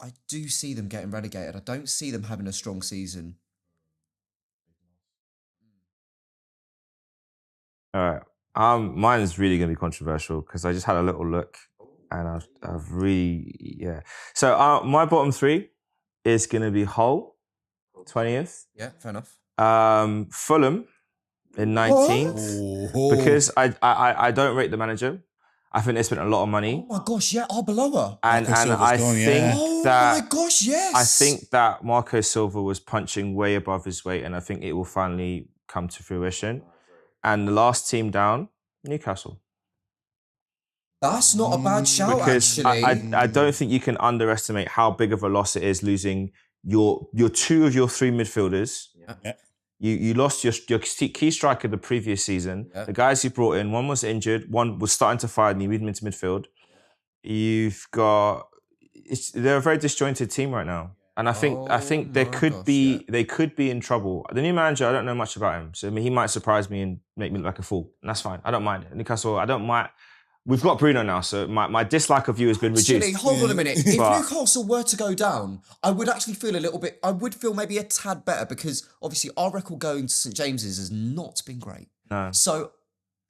I do see them getting relegated. I don't see them having a strong season. All right. Mine is really going to be controversial because I just had a little look and I've really, yeah. So my bottom three is going to be Hull, 20th. Yeah, fair enough. Fulham in 19th Oh. because I don't rate the manager. I think they spent a lot of money. Oh my gosh, yeah, Arbeloa. And Marco Silva's I gone, think yeah. Oh that my gosh, yes. I think that Marco Silva was punching way above his weight, and I think it will finally come to fruition. And the last team down, Newcastle. That's not a bad shout, Because actually. I don't think you can underestimate how big of a loss it is losing your two of your three midfielders. Yeah. You lost your key striker the previous season. Yeah. The guys you brought in, one was injured, one was starting to fire, and you moved him into midfield. You've got they're a very disjointed team right now, and I think they my could gosh, be they could be in trouble. The new manager, I don't know much about him, so I mean he might surprise me and make me look like a fool, and that's fine. I don't mind it. Newcastle, I don't mind. We've got Bruno now, so my dislike of you has been reduced. Actually, hold on a minute. If But- Newcastle were to go down, I would actually feel I would feel maybe a tad better because obviously our record going to St James's has not been great. No. So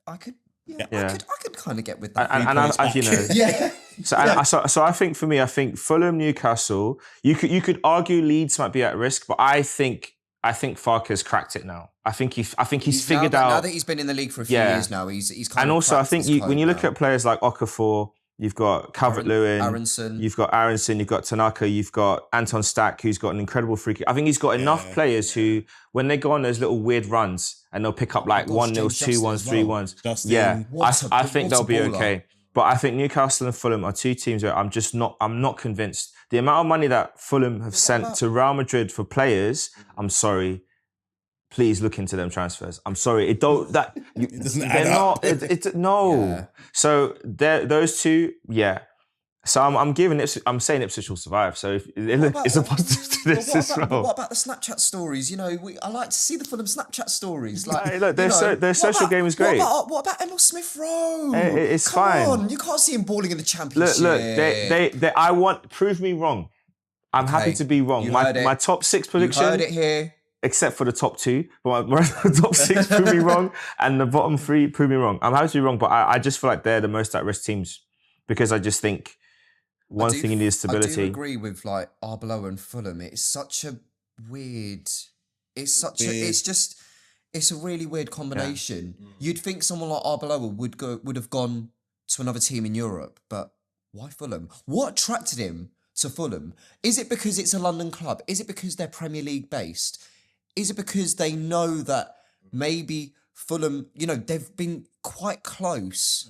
I could, Yeah. I could kind of get with that. And I you know, yeah. so I think for me, I think Fulham, Newcastle. You could argue Leeds might be at risk, but I think Farke's cracked it now. I think he's figured now out. that he's been in the league for a few Yeah. years now, he's kind And of also, I cracked think his when you code look now. at players like Okafor, you've got Calvert-Lewin, Aronson. you've got Aronson, you've got Tanaka, you've got Anton Stack, who's got an incredible free kick. I think he's got enough players who, when they go on those little weird runs and they'll pick up like gosh, 1-0, James Justin 2-1s, as well. 3-1s. Justin. Yeah, What I a think they'll be baller. okay. But I think Newcastle and Fulham are two teams where I'm not convinced. The amount of money that Fulham have sent to Real Madrid for players, I'm sorry. Please look into them transfers. I'm sorry. It doesn't add they're up. not. No. Yeah. So those two, yeah. So I'm giving it. I'm saying Ipswich will survive. So it's a positive to this as well. What about the Snapchat stories? You know, I like to see the Fulham Snapchat stories. Like, Hey, look, you know, their social game is great. What about Emil Smith Rowe? It's Come fine. on, you can't see him balling in the Championship. Look. They. I want. Prove me wrong. I'm happy to be wrong. You My heard it. my top 6 You prediction. heard it here. Except for the top 2, but my top 6 prove me wrong, and the bottom 3 prove me wrong. I'm happy to be wrong, but I just feel like they're the most at-risk teams because I just think one thing you need is stability. I do agree with like Arbeloa and Fulham. It's such a weird. It's a really weird combination. You'd think someone like Arbeloa would have gone to another team in Europe, but why Fulham? What attracted him to Fulham? Is it because it's a London club? Is it because they're Premier League based? Is it because they know that maybe Fulham, you know, they've been quite close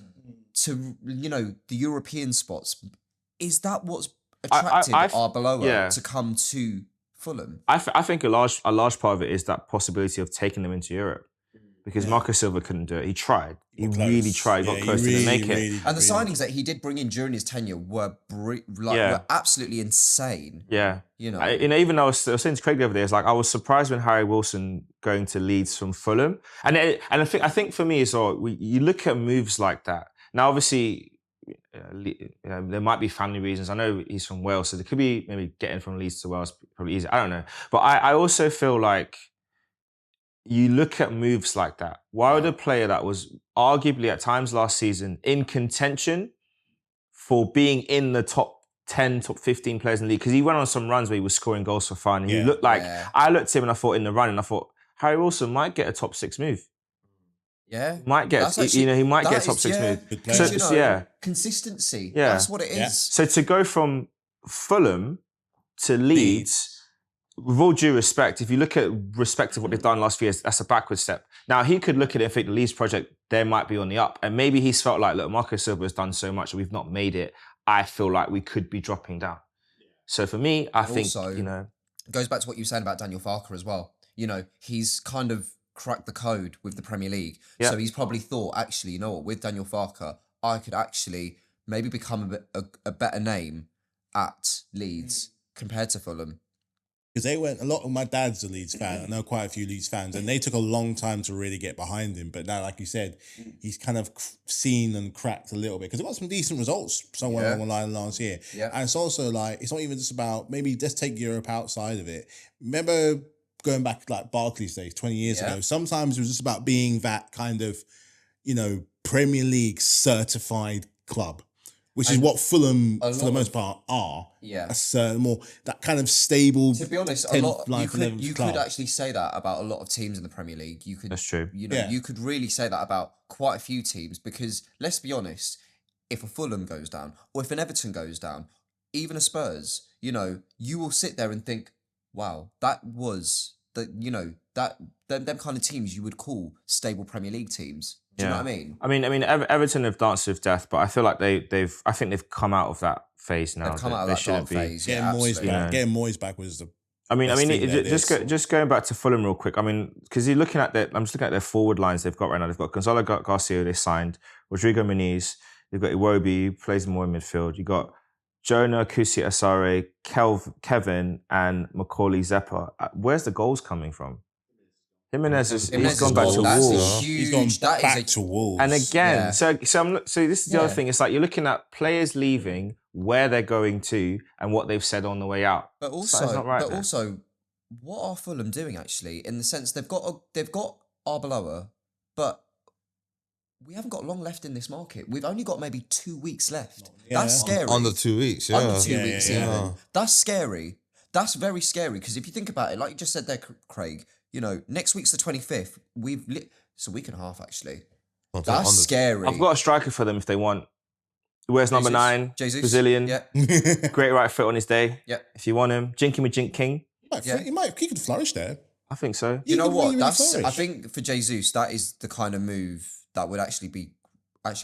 to, you know, the European spots? Is that what's attracted Arbeloa to come to Fulham? I think a large part of it is that possibility of taking them into Europe. Because Marco Silva couldn't do it. He tried. He really tried. Got close, didn't make it. And the signings that he did bring in during his tenure were were absolutely insane. Yeah. You know, even though I was saying to Craig the other day, it's like I was surprised when Harry Wilson going to Leeds from Fulham. And I think for me as well, you look at moves like that. Now, obviously, you know, there might be family reasons. I know he's from Wales, so there could be maybe getting from Leeds to Wales probably easy. I don't know. But I also feel like you look at moves like that. Why would a player that was arguably at times last season in contention for being in the top 10, top 15 players in the league, because he went on some runs where he was scoring goals for fun. And he looked like, I looked at him and I thought in the run, and I thought, Harry Wilson might get a top 6 move. Yeah. Might get, he might get a top 6 move. So, you know, consistency. Yeah. That's what it is. So to go from Fulham to Leeds, with all due respect, if you look at respect of what they've done last few years, that's a backward step. Now, he could look at it and think the Leeds project, they might be on the up. And maybe he's felt like, look, Marco Silva has done so much and we've not made it. I feel like we could be dropping down. So for me, I think, you know. It goes back to what you were saying about Daniel Farke as well. You know, he's kind of cracked the code with the Premier League. So he's probably thought, actually, you know what, with Daniel Farke, I could actually maybe become a better name at Leeds compared to Fulham. Because a lot of my dad's a Leeds fan. I know quite a few Leeds fans, and they took a long time to really get behind him. But now, like you said, he's kind of seen and cracked a little bit because he got some decent results somewhere along the line last year. Yeah. And it's also like, it's not even just about, maybe just take Europe outside of it. Remember going back like Barclays days 20 years ago, sometimes it was just about being that kind of, you know, Premier League certified club. Which is what Fulham, for the most part, are. Yeah. More that kind of stable. To be honest, you could actually say that about a lot of teams in the Premier League. You could. That's true. You know, you could really say that about quite a few teams because let's be honest, if a Fulham goes down or if an Everton goes down, even a Spurs, you know, you will sit there and think, wow, that was them kind of teams you would call stable Premier League teams. Do you know what I mean? I mean, Everton have danced with death, but I feel like I think they've come out of that phase now. They've come out of that dark phase. Getting Moyes back was the. I mean, just going back to Fulham real quick. I mean, because I'm just looking at their forward lines they've got right now. They've got Gonzalo Garcia, they signed Rodrigo Muniz. They've got Iwobi, who plays more in midfield. You got Jonah Kusi Asare, Kevin, and Macaulay Zeppa. Where's the goals coming from? Jimenez he's gone back to Wolves. He's gone back to Wolves. And again, so this is the other thing. It's like you're looking at players leaving, where they're going to, and what they've said on the way out. But also, what are Fulham doing actually? In the sense they've got Arbeloa, but we haven't got long left in this market. We've only got maybe 2 weeks left. Yeah. That's scary. Under 2 weeks, yeah. Under 2 weeks, even. That's scary. That's very scary because if you think about it, like you just said there, Craig. You know, next week's the 25th. It's a week and a half, actually. That's scary. I've got a striker for them if they want. Where's number 9? Jesus. Brazilian. Yeah. Great right foot on his day. Yeah. If you want him. Jinky Majink King. He could flourish there. I think so. You know what? I think for Jesus, that is the kind of move that would actually be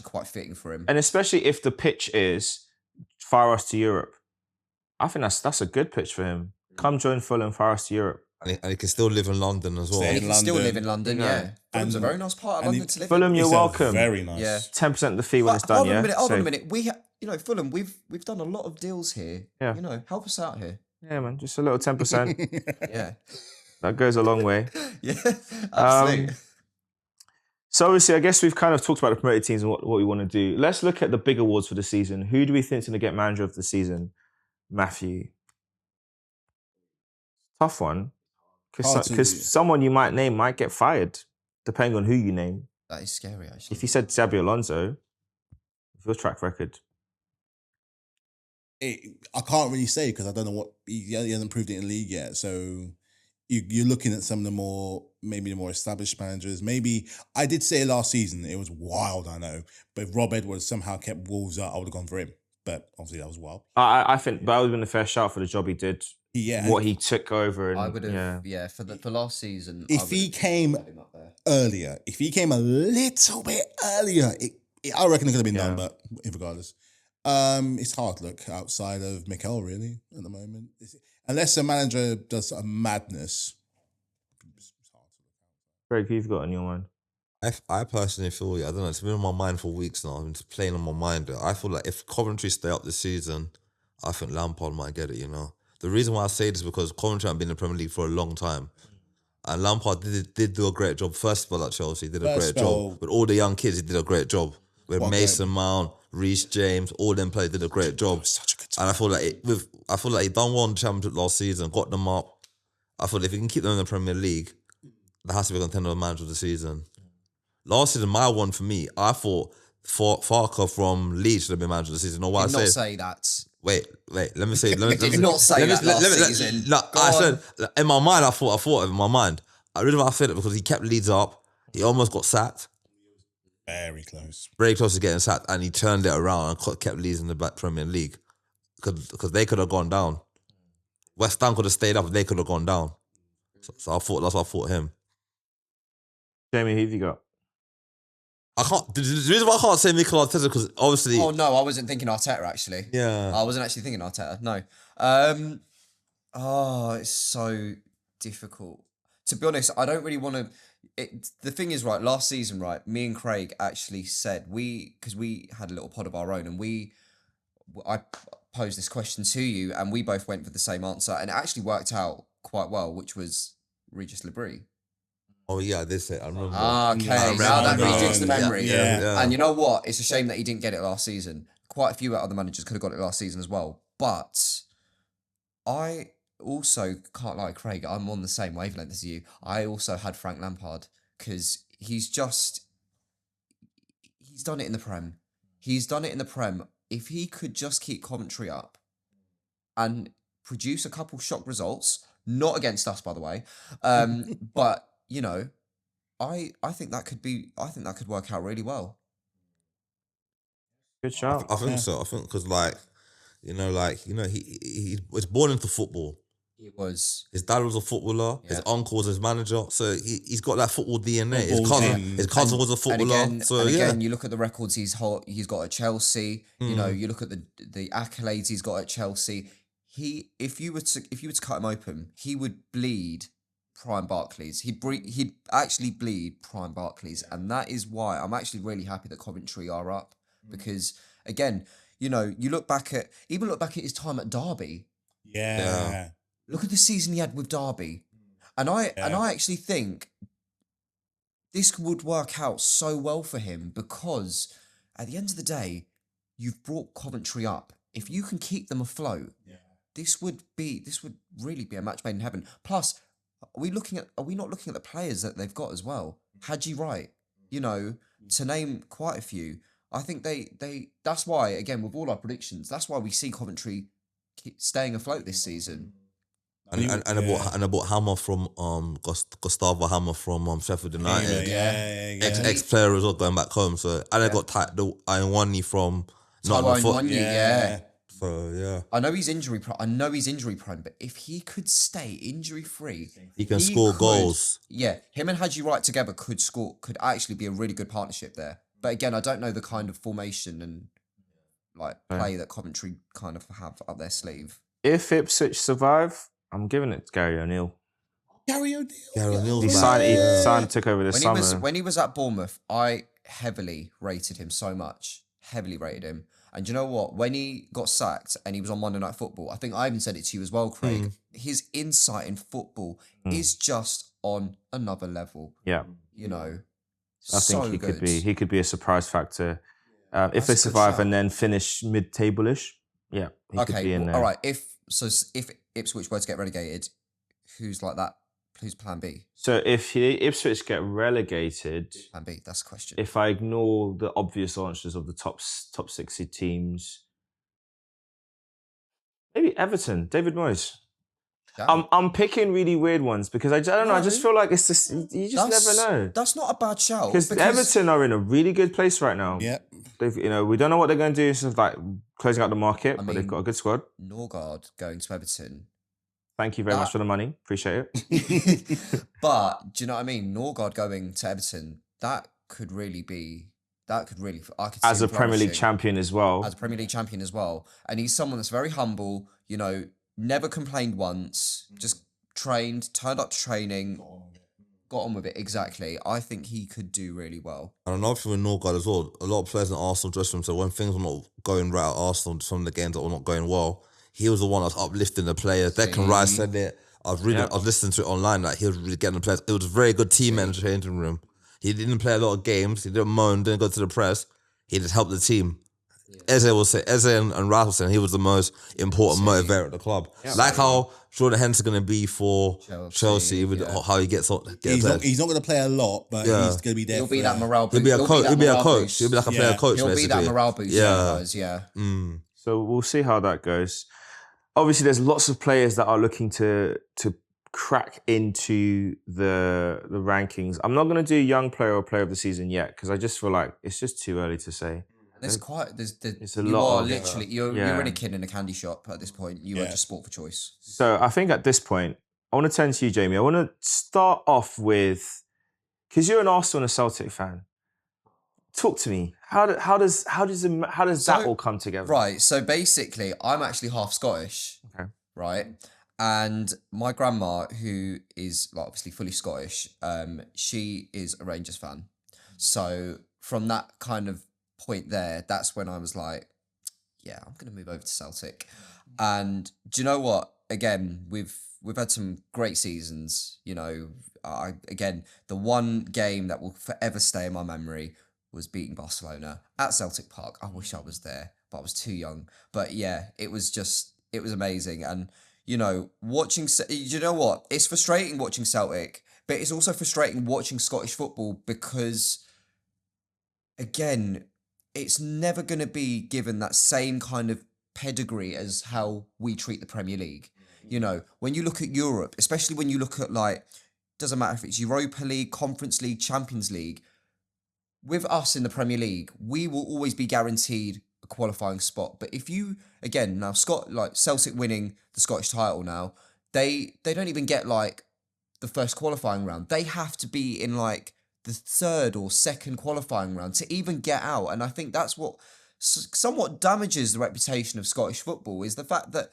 quite fitting for him. And especially if the pitch is fire us to Europe. I think that's a good pitch for him. Come join Fulham, fire us to Europe. And he can still live in London as well. He can still live in London, yeah. Fulham's a very nice part of London to live in. Fulham, you're welcome. Very nice. Yeah. 10% of the fee when it's done, Hold on a minute. Fulham, we've done a lot of deals here. Yeah. Help us out here. Yeah, man, just a little 10%. Yeah. That goes a long way. Yeah, absolutely. So obviously, I guess we've kind of talked about the promoted teams and what we want to do. Let's look at the big awards for the season. Who do we think is going to get manager of the season? Matthew. Tough one. Hard to- Because someone you might name might get fired, depending on who you name. That is scary, actually. If you said Xabi Alonso, with your track record. I can't really say because I don't know what he hasn't proved it in the league yet. So you're looking at some of maybe the more established managers. Maybe I did say last season it was wild, I know, but if Rob Edwards somehow kept Wolves up, I would have gone for him. But obviously that was wild. I think that would have been a fair shout for the job he did. Yeah, What he took over. And, I would have, for last season. If he came earlier, if he came a little bit earlier, I reckon it could have been done. But regardless, it's hard to look outside of Mikel really at the moment, unless a manager does a madness. It's hard to look. Greg, who you've got on your mind? I personally feel, I don't know, it's been on my mind for weeks now. It's playing on my mind. I feel like if Coventry stay up this season, I think Lampard might get it, The reason why I say this is because Coventry haven't been in the Premier League for a long time. And Lampard did do a great job. First of all, at Chelsea, he did a great job. With all the young kids, he did a great job. With Mason Mount, Reece James, all them players did a great job. Such a good And I feel like he done one championship last season, got them up. I feel if he can keep them in the Premier League, there has to be a contender of manager of the season. Last season, my one for me, I thought Farker from Leeds should have been manager of the season. Know why I Did not say? say that. Wait. Let me say. Did not say that last season. No, Go I on. said in my mind. I thought it in my mind. I really I said it because he kept Leeds up. He almost got sacked. Very close. Very close to getting sacked, and he turned it around and kept Leeds in the back Premier League because they could have gone down. West Ham could have stayed up, but they could have gone down. So I thought that's why I thought him. Jamie, who have you got? I can't. The reason why I can't say Mikel Arteta because obviously. Oh no, I wasn't thinking Arteta actually. Yeah. I wasn't actually thinking Arteta. No. It's so difficult. To be honest, I don't really want to. The thing is, right, last season, right, me and Craig actually said because we had a little pod of our own and I posed this question to you and we both went for the same answer and it actually worked out quite well, which was Regis Lebris. Oh yeah, I did say it. I remember. Okay, now that rejigs the memory. Yeah. And you know what? It's a shame that he didn't get it last season. Quite a few other managers could have got it last season as well. But I also can't lie, Craig, I'm on the same wavelength as you. I also had Frank Lampard because he's done it in the Prem. He's done it in the Prem. If he could just keep Coventry up and produce a couple shock results, not against us, by the way, but I think that could work out really well. Good shout. I think so. I think because he was born into football. He was. His dad was a footballer. Yeah. His uncle was his manager. So he's got that football DNA. Football His cousin was a footballer. Again, you look at the records he's got at Chelsea. You look at the accolades he's got at Chelsea. If you were to cut him open, he would bleed prime Barclays. He'd actually bleed prime Barclays, and that is why I'm actually really happy that Coventry are up because again, you look back at his time at Derby. Yeah. Look at the season he had with Derby. And I actually think this would work out so well for him because at the end of the day, you've brought Coventry up. If you can keep them afloat, this would really be a match made in heaven. Plus, are we not looking at the players that they've got as well? Haji Wright, to name quite a few. I think that's why, again, with all our predictions, that's why we see Coventry staying afloat this season. And I bought Hammer from Gustavo Hammer from Sheffield United. Ex player as well going back home. So and I got Iwani from Nottingham Forest. So yeah, I know he's injury prone, but if he could stay injury free, he can score goals. Yeah, him and Haji Wright together could actually be a really good partnership there. But again, I don't know the kind of formation and play that Coventry kind of have up their sleeve. If Ipswich survive, I'm giving it to Gary O'Neill. Gary O'Neill. He signed, took over this summer. When he was at Bournemouth, I heavily rated him so much. Heavily rated him. And do you know what? When he got sacked and he was on Monday Night Football, I think I even said it to you as well, Craig. His insight in football is just on another level. Yeah. You know, I so think good. he could be a surprise factor if That's they a good survive shout. and then finish mid-table-ish. Yeah, he could be in there. All right. If Ipswich were to get relegated, who's like that? Who's Plan B? So if Ipswich get relegated, Plan B. That's the question. if I ignore the obvious answers of the top 60 teams, maybe Everton, David Moyes. I'm picking really weird ones because I don't know. I just feel like it's just you just never know. That's not a bad shout. Because Everton are in a really good place right now. Yeah. We don't know what they're going to do. So like closing out the market, but they've got a good squad. Norgard going to Everton. Thank you very much for the money. Appreciate it. But do you know what I mean? Norgard going to Everton, that could really be. I could see as a him Premier League flourishing champion as well. as a Premier League champion as well. And he's someone that's very humble, you know, never complained once, just trained, turned up to training, got on with it. Exactly. I think he could do really well. And another thing with Norgard as well, a lot of players in Arsenal dressing room said when things were not going right at Arsenal, some of the games that were not going well, he was the one that was uplifting the players. Declan Rice said it. I was listening to it online, like he was really getting the players. It was a very good team in the changing room. He didn't play a lot of games. He didn't moan, didn't go to the press. He just helped the team. Eze and Ralph saying he was the most important motivator at the club. Like how Jordan Henderson going to be for Chelsea with how he gets He's not going to play a lot, but he's going to be there. He'll be that morale boost. He'll be a coach. He'll be a coach. He'll be like a player coach. He'll be that morale boost. Yeah. So we'll see how that goes. Obviously, there's lots of players that are looking to crack into the rankings. I'm not going to do young player or player of the season yet because I just feel like it's just too early to say. You're in a kid in a candy shop at this point. You are just sport for choice. So I think at this point, I want to turn to you, Jamie. I want to start off with, because you're an Arsenal and a Celtic fan. Talk to me. How does that all come together? Right. So basically, I'm actually half Scottish. Okay. Right. And my grandma, who is like obviously fully Scottish, she is a Rangers fan. So from that kind of point there, that's when I was like, yeah, I'm going to move over to Celtic. And do you know what? Again, we've had some great seasons. You know, the one game that will forever stay in my memory was beating Barcelona at Celtic Park. I wish I was there, but I was too young. But yeah, it was amazing. And, you know, you know what? It's frustrating watching Celtic, but it's also frustrating watching Scottish football because, again, it's never going to be given that same kind of pedigree as how we treat the Premier League. You know, when you look at Europe, especially when you look at doesn't matter if it's Europa League, Conference League, Champions League, with us in the Premier League, we will always be guaranteed a qualifying spot. But if you, again, now Celtic winning the Scottish title now, they don't even get the first qualifying round. They have to be in the third or second qualifying round to even get out. And I think that's what somewhat damages the reputation of Scottish football, is the fact that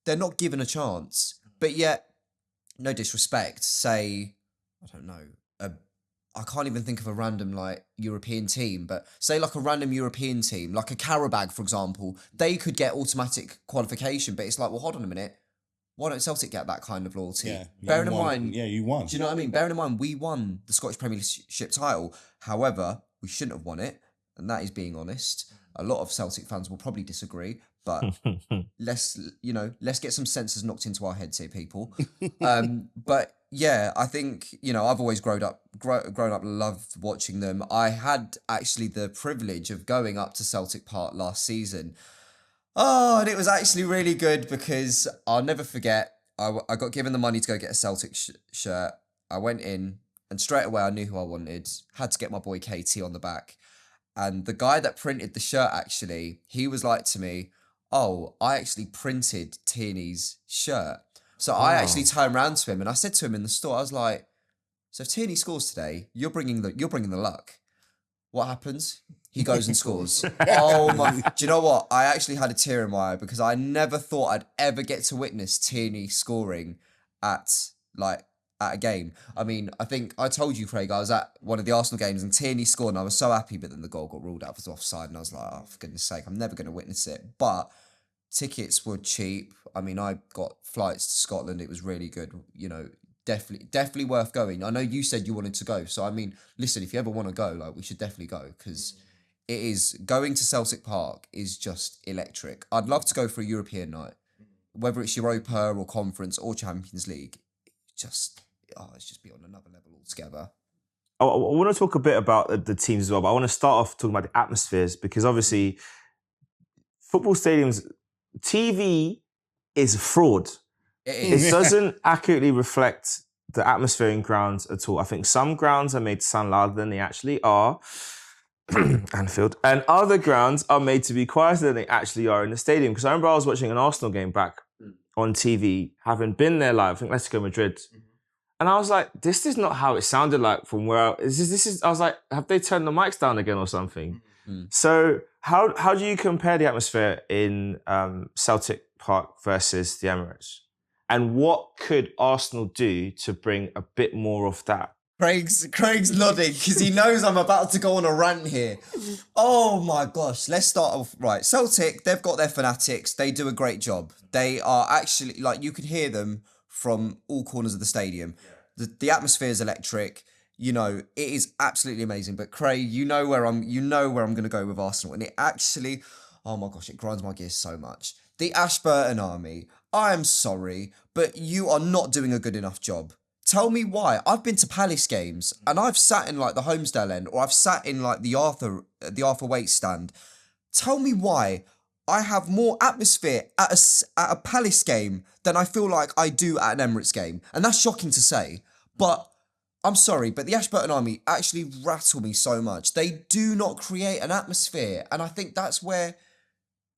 they're not given a chance. But yet, no disrespect, say, I don't know, I can't even think of a random European team, but say a random European team, like a Karabag, for example, they could get automatic qualification. But it's well, hold on a minute. Why don't Celtic get that kind of loyalty? Yeah, Bearing in mind, you won. Do you know what I mean? Bearing in mind, we won the Scottish Premiership title. However, we shouldn't have won it, and that is being honest. A lot of Celtic fans will probably disagree, but let's get some senses knocked into our heads here, people. But yeah, I think I've always grown up, loved watching them. I had actually the privilege of going up to Celtic Park last season. Oh, and it was actually really good because I'll never forget, I got given the money to go get a Celtic shirt. I went in and straight away I knew who I wanted. Had to get my boy KT on the back. And the guy that printed the shirt, actually, he was like to me, oh, I actually printed Tierney's shirt. So I actually turned around to him and I said to him in the store, I was like, so if Tierney scores today, you're bringing the luck. What happens? He goes and scores. Oh my! Do you know what? I actually had a tear in my eye because I never thought I'd ever get to witness Tierney scoring at at a game. I mean, I think I told you, Craig, I was at one of the Arsenal games and Tierney scored and I was so happy, but then the goal got ruled out as offside and I was like, oh, for goodness sake, I'm never going to witness it. But tickets were cheap. I mean, I got flights to Scotland. It was really good. You know, definitely worth going. I know you said you wanted to go. So, I mean, listen, if you ever want to go, like, we should definitely go because it is, going to Celtic Park is just electric. I'd love to go for a European night, whether it's Europa or Conference or Champions League. It's just be on another level altogether. I want to talk a bit about the teams as well, but I want to start off talking about the atmospheres because obviously football stadiums, TV is fraud. It doesn't accurately reflect the atmosphere in grounds at all. I think some grounds are made to sound louder than they actually are, Anfield, and other grounds are made to be quieter than they actually are in the stadium. Because I remember I was watching an Arsenal game back on TV, having been there live, I think Atletico Madrid. And I was like, this is not how it sounded like from where I was like, have they turned the mics down again or something? So how do you compare the atmosphere in Celtic Park versus the Emirates? And what could Arsenal do to bring a bit more of that? Craig's nodding because he knows I'm about to go on a rant here. Oh my gosh, let's start off right. Celtic, they've got their fanatics. They do a great job. They are actually, like, you could hear them from all corners of the stadium. The atmosphere is electric. You know, it is absolutely amazing. But Craig, you know where I'm going to go with Arsenal, and it actually, oh my gosh, it grinds my gears so much. The Ashburton Army. I am sorry, but you are not doing a good enough job. Tell me why. I've been to Palace games and I've sat in like the Homesdale end, or I've sat in like the Arthur Waite stand. Tell me why I have more atmosphere at a Palace game than I feel like I do at an Emirates game. And that's shocking to say, but I'm sorry, but the Ashburton Army actually rattle me so much. They do not create an atmosphere. And I think that's where,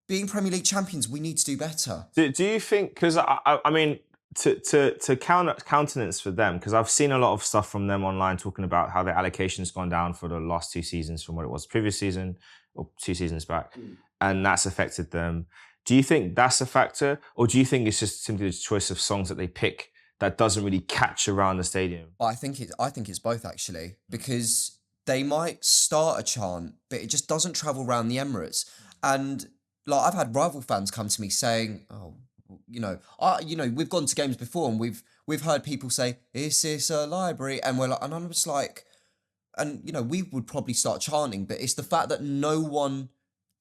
being Premier League champions, we need to do better. Do you think, because I mean, to countenance for them, because I've seen a lot of stuff from them online talking about how their allocation's gone down for the last 2 seasons from what it was previous season or 2 seasons back, and that's affected them. Do you think that's a factor, or do you think it's just simply the choice of songs that they pick that doesn't really catch around the stadium? I think it's both actually, because they might start a chant, but it just doesn't travel around the Emirates. And like, I've had rival fans come to me saying, "Oh, we've gone to games before and we've heard people say, 'Is this a library?' And we're like, and I'm just like, and we would probably start chanting, but it's the fact that no one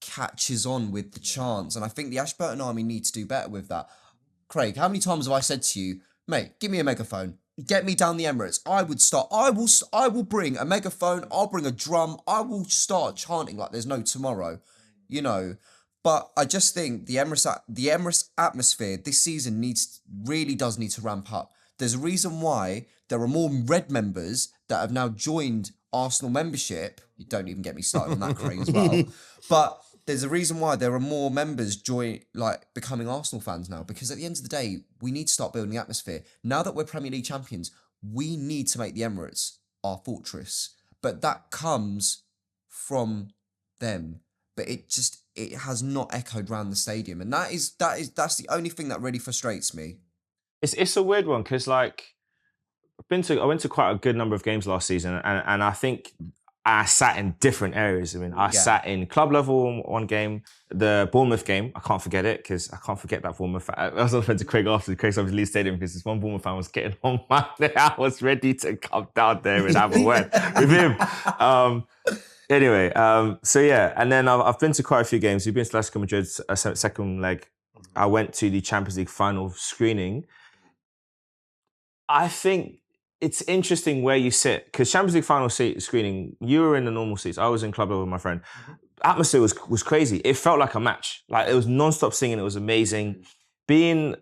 catches on with the chants, and I think the Ashburton Army need to do better with that. Craig, how many times have I said to you, mate, give me a megaphone, get me down the Emirates? I will bring a megaphone, I'll bring a drum, I will start chanting like there's no tomorrow, But I just think the Emirates atmosphere this season really does need to ramp up. There's a reason why there are more Red members that have now joined Arsenal membership. You don't even get me started on that, Craig, as well. But there's a reason why there are more members becoming Arsenal fans now, because at the end of the day, we need to start building the atmosphere. Now that we're Premier League champions, we need to make the Emirates our fortress. But that comes from them. But it has not echoed around the stadium, and that's the only thing that really frustrates me. It's a weird one because I went to quite a good number of games last season, and I think I sat in different areas. I mean, I sat in club level one game, the Bournemouth game. I can't forget it because I can't forget that Bournemouth. I was on the phone to Craig after Craig started to leave stadium because this one Bournemouth fan was getting on my day. I was ready to come down there and have a word with him. Anyway, so yeah, and then I've been to quite a few games. We've been to Atletico Madrid's second leg. I went to the Champions League final screening. I think it's interesting where you sit, because Champions League final screening, you were in the normal seats. I was in club level with my friend. Atmosphere was crazy. It felt like a match. Like, it was non-stop singing. It was amazing. Being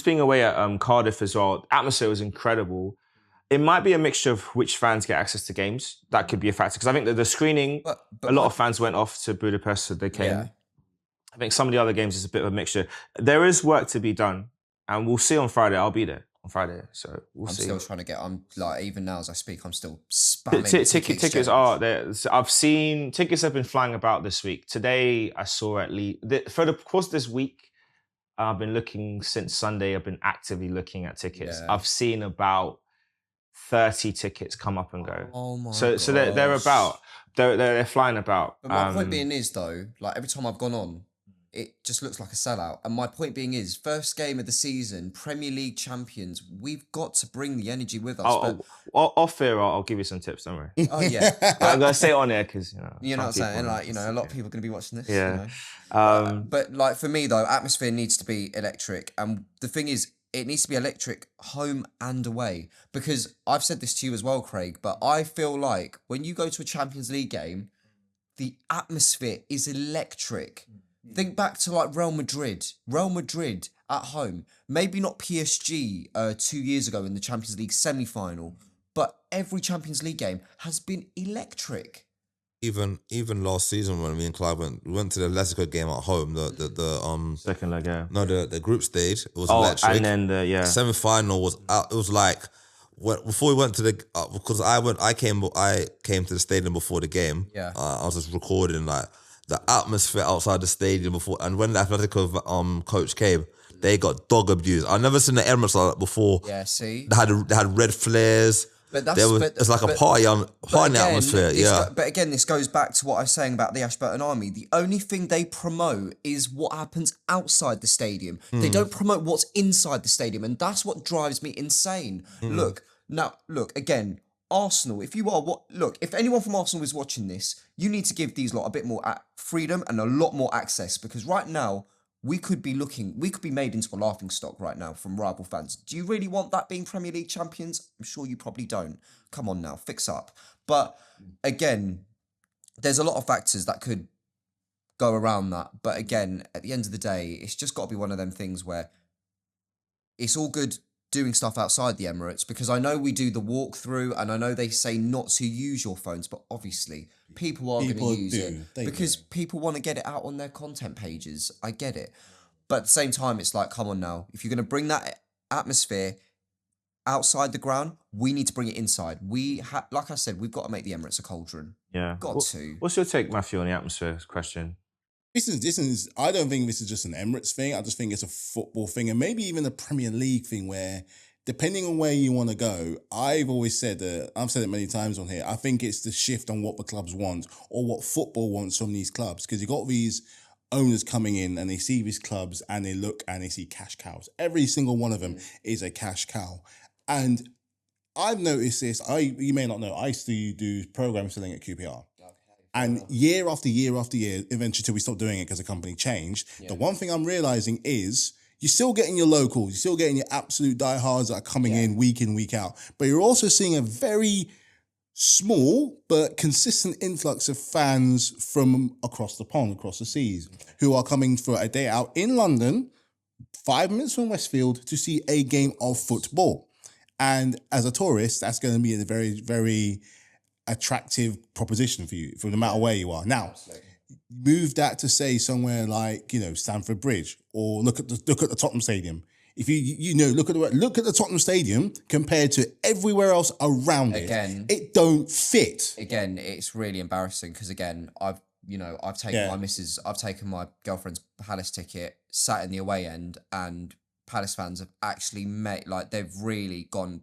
away at Cardiff as well, atmosphere was incredible. It might be a mixture of which fans get access to games. That could be a factor. Because I think that the screening, a lot of fans went off to Budapest, so they came. Yeah. I think some of the other games is a bit of a mixture. There is work to be done. And we'll see on Friday. I'll be there on Friday. So we'll see. I'm still trying to get, even now as I speak, I'm still spamming tickets are there. I've seen, tickets have been flying about this week. Today, I saw at least, for the course of this week, I've been looking since Sunday. I've been actively looking at tickets. Yeah. I've seen about 30 tickets come up and go. Oh my So they're gosh. about they're flying about. But my point being is though, like every time I've gone on, it just looks like a sellout. And my point being is, first game of the season, Premier League champions, we've got to bring the energy with us. Off here, I'll give you some tips. Don't worry. Oh yeah, I'm gonna say it on air because you know what I'm some people saying. are- Like a lot of people are going to be watching this. Yeah. You know? But like for me though, atmosphere needs to be electric, and the thing is, it needs to be electric home and away. Because I've said this to you as well, Craig. But I feel like when you go to a Champions League game, the atmosphere is electric. Think back to like Real Madrid. Real Madrid at home. Maybe not PSG 2 years ago in the Champions League semi-final, but every Champions League game has been electric. Even last season when me and Clive went to the Atletico game at home, the second leg, yeah. no the group stage, it was Oh, electric. and then Semi-final was out. It was like before we went to the because I came to the stadium before the game. Yeah. I was just recording like the atmosphere outside the stadium before, and when the Atletico coach came, they got dog abused. I've never seen the Emirates like that before. Yeah, see? They had red flares. But that's it's like a party atmosphere. Yeah. But again, this goes back to what I was saying about the Ashburton Army. The only thing they promote is what happens outside the stadium. They don't promote what's inside the stadium, and that's what drives me insane. Look again. Arsenal, if anyone from Arsenal is watching this, you need to give these lot a bit more freedom and a lot more access, because right now we could be made into a laughing stock right now from rival fans. Do you really want that being Premier League champions? I'm sure you probably don't. Come on now, fix up. But again, there's a lot of factors that could go around that. But again, at the end of the day, it's just got to be one of them things where it's all good doing stuff outside the Emirates, because I know we do the walkthrough and I know they say not to use your phones, but obviously people are going to use it because people want to get it out on their content pages. I get it. But at the same time, it's like, come on now. If you're going to bring that atmosphere outside the ground, we need to bring it inside. Like I said, we've got to make the Emirates a cauldron. Yeah. Got to. What's your take, Matthew, on the atmosphere question? This is. I don't think this is just an Emirates thing. I just think it's a football thing, and maybe even a Premier League thing. Where, depending on where you want to go, I've always said that. I've said it many times on here. I think it's the shift on what the clubs want or what football wants from these clubs, because you got these owners coming in and they see these clubs and they look and they see cash cows. Every single one of them is a cash cow, and I've noticed this. You may not know. I used to do program selling at QPR. And year after year after year, eventually till we stopped doing it because the company changed, the one thing I'm realizing is you're still getting your locals, you're still getting your absolute diehards that are coming in, week out. But you're also seeing a very small but consistent influx of fans from across the pond, across the seas, who are coming for a day out in London, 5 minutes from Westfield, to see a game of football. And as a tourist, that's going to be a very, very attractive proposition for you, for no matter where you are. Now, move that to say somewhere like Stamford Bridge, or look at the Tottenham Stadium. If you look at the Tottenham Stadium compared to everywhere else around it don't fit. Again, it's really embarrassing because I've taken my missus, I've taken my girlfriend's Palace ticket, sat in the away end, and Palace fans have actually they've really gone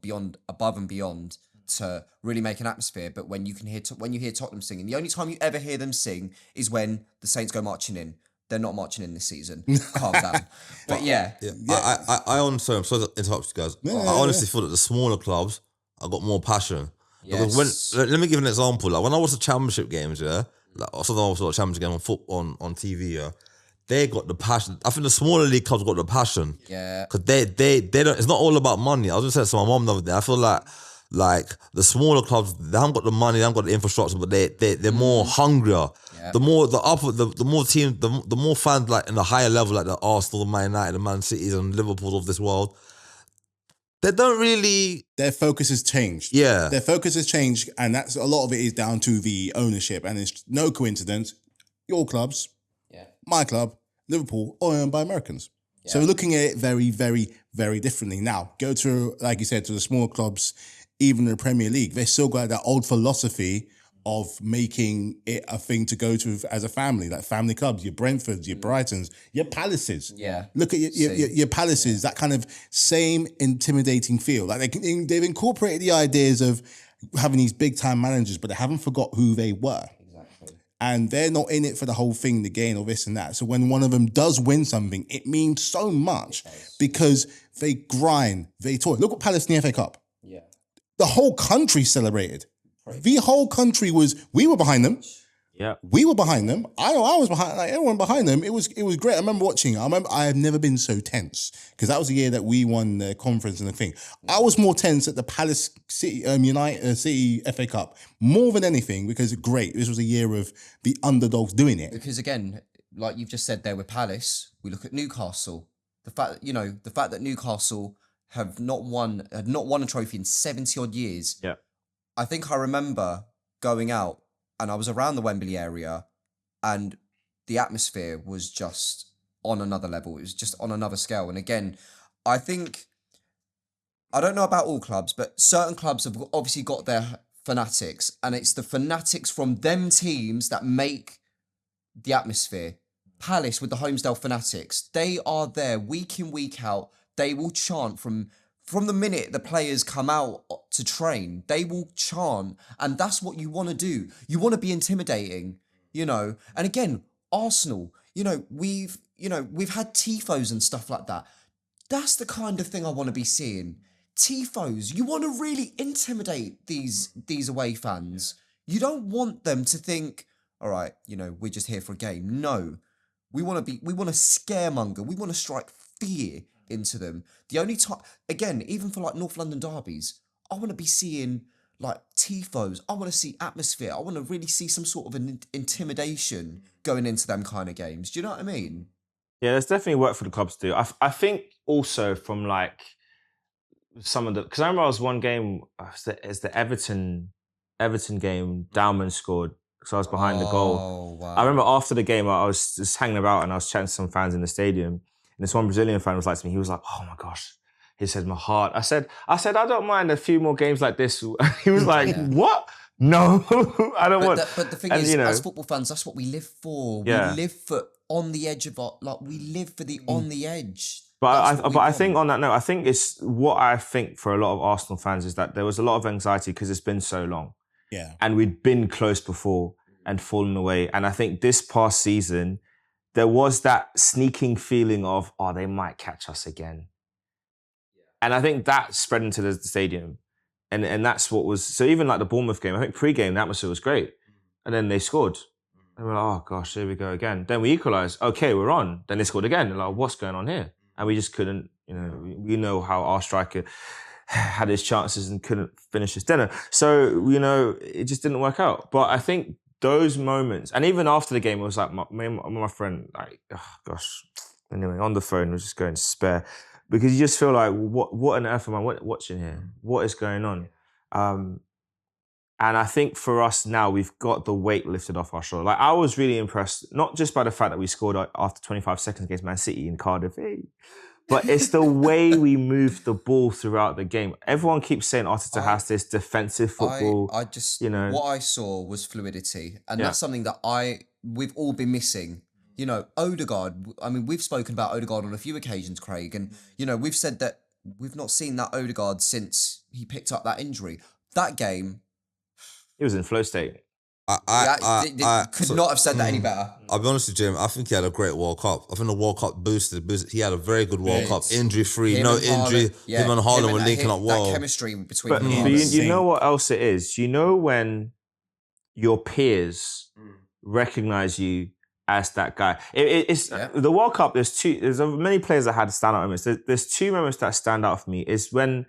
above and beyond to really make an atmosphere. But when you hear Tottenham singing, the only time you ever hear them sing is when the Saints go marching in. They're not marching in this season. Calm down. But I honestly, I'm sorry to interrupt you guys. I honestly feel that the smaller clubs have got more passion. Because let me give an example. Like when I watch the championship games, sometimes I watch the championship game on TV, they got the passion. I think the smaller league clubs got the passion. Yeah. Because they don't, it's not all about money. I was just saying to my mom the other day, I feel like the smaller clubs, they haven't got the money, they haven't got the infrastructure, but they're more hungrier. Yeah. The more fans like in the higher level, like the Arsenal, the Man United, the Man Cities and Liverpool of this world, they don't really. Their focus has changed. Yeah. Their focus has changed, and that's a lot of it is down to the ownership. And it's no coincidence, your clubs, my club, Liverpool, are owned by Americans. Yeah. So we're looking at it very, very, very differently. Now, go to, like you said, to the smaller clubs, even the Premier League, they still got that old philosophy of making it a thing to go to as a family, like family clubs, your Brentfords, your Brightons, your Palaces. Yeah. Look at your Palaces, that kind of same intimidating feel. Like they've incorporated the ideas of having these big time managers, but they haven't forgot who they were. Exactly. And they're not in it for the whole thing, the gain or this and that. So when one of them does win something, it means so much because they grind, they toil. Look what Palace in the FA Cup. Yeah. The whole country celebrated. The whole country we were behind them. Yeah. We were behind them. I was behind, like everyone behind them. It was great. I remember watching. I have never been so tense because that was the year that we won the conference and the thing. I was more tense at the Palace City City FA Cup more than anything because great. This was a year of the underdogs doing it. Because again, like you've just said there with Palace, we look at Newcastle. The fact that Newcastle had not won a trophy in 70 odd years. Yeah. I think I remember going out and I was around the Wembley area and the atmosphere was just on another level. It was just on another scale. And again, I don't know about all clubs, but certain clubs have obviously got their fanatics, and it's the fanatics from them teams that make the atmosphere. Palace with the Holmesdale fanatics, they are there week in, week out. They will chant from the minute the players come out to train, they will chant, and that's what you want to do. You want to be intimidating, And again, Arsenal, we've had tifos and stuff like that. That's the kind of thing I want to be seeing. Tifos, you want to really intimidate these away fans. You don't want them to think, all right, we're just here for a game. No, we want to scaremonger. We want to strike fear into them. The only time, again, even for like North London derbies, I want to be seeing like tifos. I want to see atmosphere. I want to really see some sort of an intimidation going into them kind of games. Do you know what I mean? Yeah, there's definitely work for the clubs to do. I think also from like some of the, because I remember I was one game, it's the Everton game, Dowman scored, so I was behind the goal. Oh, wow. I remember after the game, I was just hanging about and I was chatting to some fans in the stadium. And this one Brazilian fan was like to me, he was like, oh my gosh. He said, my heart. I said, I don't mind a few more games like this. He was like, what? No, I don't want. But the thing is, as football fans, that's what we live for. Yeah. We live for on the edge of we live for the on the edge. But I think on that note, I think it's what I think for a lot of Arsenal fans is that there was a lot of anxiety because it's been so long. Yeah. And we'd been close before and fallen away. And I think this past season, there was that sneaking feeling of, oh, they might catch us again. And I think that spread into the stadium. And that's what was, so even like the Bournemouth game, I think pre-game, the atmosphere was great. And then they scored. And we're like, oh gosh, here we go again. Then we equalised. Okay, we're on. Then they scored again. And like, what's going on here? And we just couldn't, we know how our striker had his chances and couldn't finish his dinner. So, it just didn't work out. But I think those moments, and even after the game, it was like my friend, like, oh gosh. Anyway, on the phone, was just going to spare. Because you just feel like, what on earth am I watching here? What is going on? And I think for us now, we've got the weight lifted off our shoulder. Like, I was really impressed, not just by the fact that we scored after 25 seconds against Man City in Cardiff, but it's the way we moved the ball throughout the game. Everyone keeps saying Arteta has this defensive football. I just, what I saw was fluidity. And that's something that we've all been missing. Odegaard, I mean, we've spoken about Odegaard on a few occasions, Craig, and, we've said that we've not seen that Odegaard since he picked up that injury. That game... He was in flow state. I could not have said that any better. I'll be honest with you, Jim, I think he had a great World Cup. I think the World Cup boosted. He had a very good World Cup, injury-free, no injury. Him and Haaland were linking up well. That chemistry between them. But you know what else it is? When your peers recognise you as that guy. The World Cup, there's many players that had standout moments. There's two moments that stand out for me. Is when,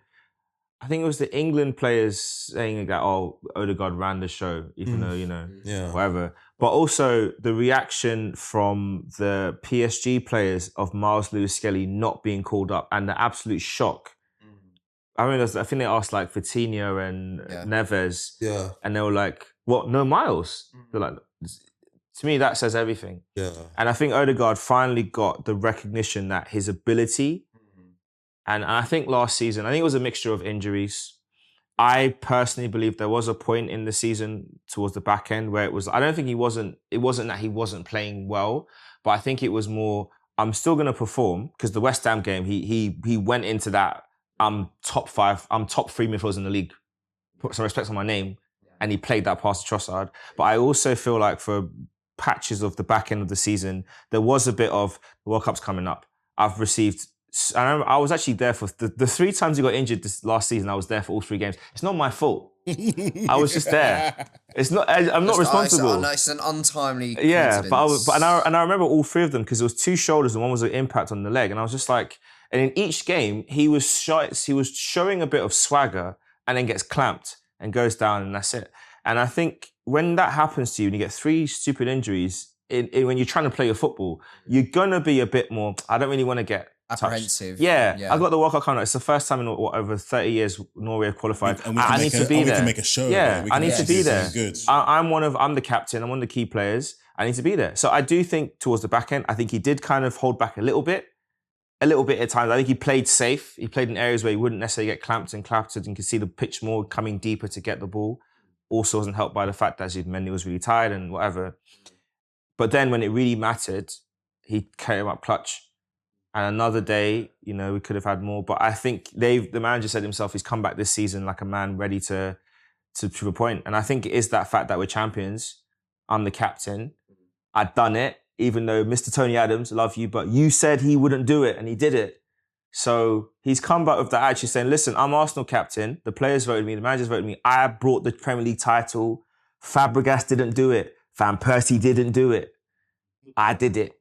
I think it was the England players saying that, oh, Odegaard ran the show, even though, whatever. But also the reaction from the PSG players of Miles Lewis-Skelly not being called up and the absolute shock. I mean, I think they asked like Coutinho and Neves. Yeah. And they were like, what, no Miles? They're like, to me, that says everything. Yeah. And I think Odegaard finally got the recognition that his ability, and I think last season, I think it was a mixture of injuries, I personally believe there was a point in the season towards the back end where it was, I don't think it wasn't that he wasn't playing well, but I think it was more, I'm still going to perform, because the West Ham game, he went into that, I'm top 3 midfielders in the league, put some respect on my name, and he played that past Trossard. But I also feel like for patches of the back end of the season, there was a bit of the World Cup's coming up. I've received, I was actually there for the 3 times he got injured this last season. I was there for all 3 games. It's not my fault. I was just there. It's not. I'm not responsible. It's an untimely. Yeah, and I remember all 3 of them, because there was 2 shoulders and one was an impact on the leg, and I was just like, and in each game he was showing a bit of swagger, and then gets clamped and goes down, and that's it. And I think when that happens to you and you get 3 stupid injuries, when you're trying to play your football, you're gonna be a bit more, I don't really want to get apprehensive. Yeah, I got the World Cup coming up. It's the first time in over 30 years Norway have qualified. I need to be there. We can make a show. Yeah, I need to be there. Good. I'm the captain. I'm one of the key players. I need to be there. So I do think towards the back end, I think he did kind of hold back a little bit at times. I think he played safe. He played in areas where he wouldn't necessarily get clamped and clattered, and could see the pitch more coming deeper to get the ball. Also wasn't helped by the fact that Mendy was really tired and whatever. But then when it really mattered, he came up clutch. And another day, we could have had more. But I think the manager said himself, he's come back this season like a man ready to prove a point. And I think it is that fact that we're champions. I'm the captain. I'd done it, even though Mr. Tony Adams, love you, but you said he wouldn't do it, and he did it. So he's come back with that attitude saying, listen, I'm Arsenal captain. The players voted me. The managers voted me. I brought the Premier League title. Fabregas didn't do it. Van Persie didn't do it. I did it.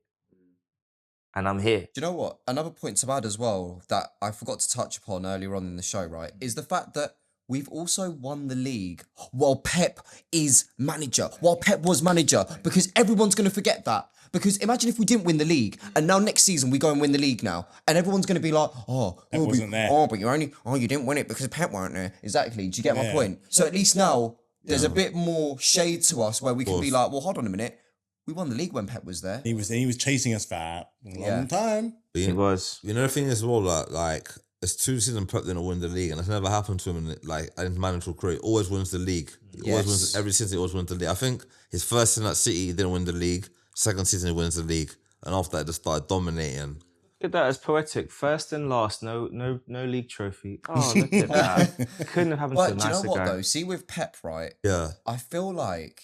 And I'm here. Do you know what? Another point to add as well that I forgot to touch upon earlier on in the show, right, is the fact that we've also won the league while Pep is manager, while Pep was manager, because everyone's going to forget that. Because imagine if we didn't win the league, and now next season we go and win the league now, and everyone's going to be like, wasn't there. But you didn't win it because Pep weren't there. Exactly. Do you get my point? So at least now there's a bit more shade to us where we can be like, well, hold on a minute. We won the league when Pep was there. He was chasing us for a long time. He was. The thing is, well, like it's 2 seasons Pep didn't win the league, and it's never happened to him. In managerial career, always wins the league. He always wins every season. He always wins the league. I think his first season at City, he didn't win the league. Second season, he wins the league, and after that, just started dominating. Look at that as poetic. First and last, no league trophy. Oh, look at that. Couldn't have happened to a nicer guy. But do you know what though? See, with Pep, right? Yeah. I feel like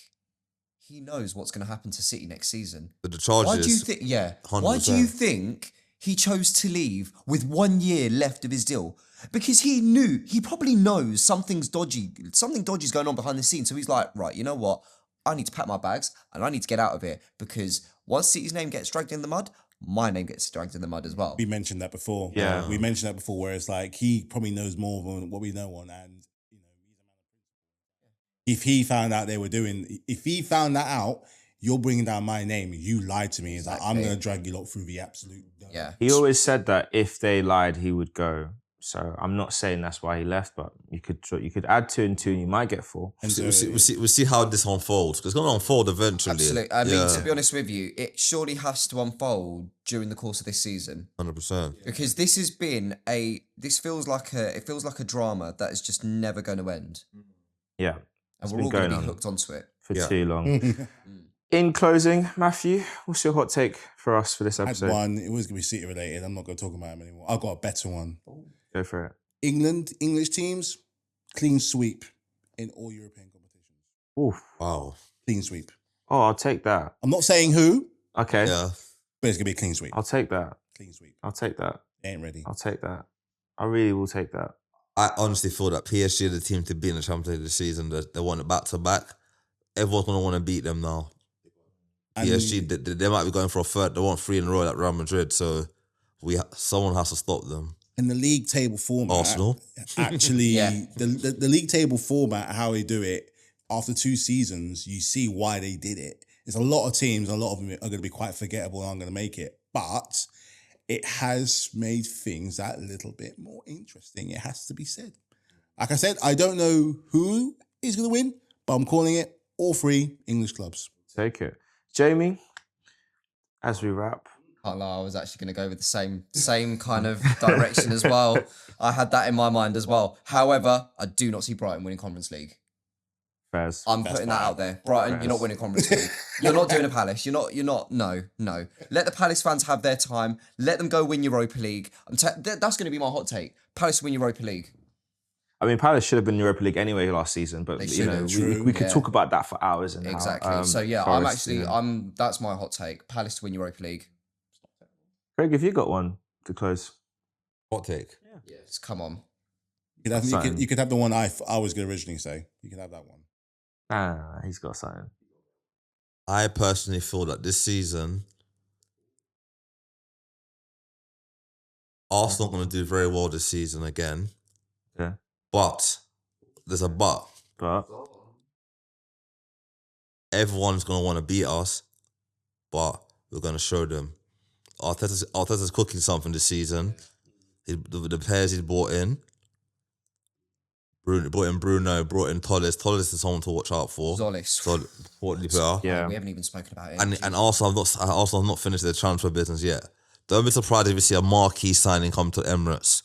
he knows what's going to happen to City next season. But the charges. Why do you think? Yeah. 100%. Why do you think he chose to leave with 1 year left of his deal? Because he probably knows something's dodgy. Something dodgy's going on behind the scenes. So he's like, right, you know what? I need to pack my bags and I need to get out of here, because once City's name gets dragged in the mud, my name gets dragged in the mud as well. We mentioned that before. Yeah. We mentioned that before, where it's like he probably knows more than what we know on, and if he found out if he found that out, you're bringing down my name. You lied to me. It's like, I'm going to drag you lot through the absolute. Yeah. He always said that if they lied, he would go. So I'm not saying that's why he left, but you could add 2 and 2 and you might get 4. And We'll see how this unfolds, because it's going to unfold eventually. Absolutely. I mean, to be honest with you, it surely has to unfold during the course of this season. 100%. Because this has been it feels like a drama that is just never going to end. Yeah. And we're all going to be hooked onto it. For too long. In closing, Matthew, what's your hot take for us for this I had episode? one. It was going to be City related. I'm not going to talk about him anymore. I've got a better one. Go for it. English teams, clean sweep in all European competitions. Oof. Wow. Clean sweep. Oh, I'll take that. I'm not saying who, Okay. Yeah. but it's going to be a clean sweep. I'll take that. Clean sweep. I'll take that. Ain't ready. I'll take that. I really will take that. I honestly feel that PSG are the team to beat in the Champions League this season. They won it back to back. Everyone's going to want to beat them now. And PSG, they might be going for a third. They want 3 in a row like Real Madrid, so someone has to stop them. in the league table format, Arsenal. actually, Yeah. the league table format, how they do it, after 2 seasons, you see why they did it. There's a lot of teams, a lot of them are going to be quite forgettable and aren't going to make it. But it has made things that little bit more interesting. It has to be said. Like I said, I don't know who is going to win, but I'm calling it all 3 English clubs. Take it. Jamie, as we wrap. Can't lie, I was actually going to go with the same kind of direction as well. I had that in my mind as well. However, I do not see Brighton winning Conference League. Fairs. I'm putting that out there. Brighton, you're not winning Conference League. You're not doing a Palace. You're not. No. Let the Palace fans have their time. Let them go win Europa League. That's going to be my hot take. Palace win Europa League. I mean, Palace should have been in Europa League anyway last season, but we could talk about that for hours. And exactly. How, so yeah, Forest, that's my hot take. Palace to win Europa League. Craig, have you got one to close? Hot take. Yes, come on. You could have the one I was going to originally say. You could have that one. Ah, he's got something. I personally feel that this season, Arsenal are going to do very well this season again. Yeah. But there's a but. But Everyone's going to want to beat us, but we're going to show them. Arteta's cooking something this season. The players he's brought in. Brought in Bruno, brought in Tolles. Tolles is someone to watch out for. Zolis. yeah, We haven't even spoken about it. And Arsenal have not finished their transfer business yet. Don't be surprised if you see a marquee signing come to Emirates.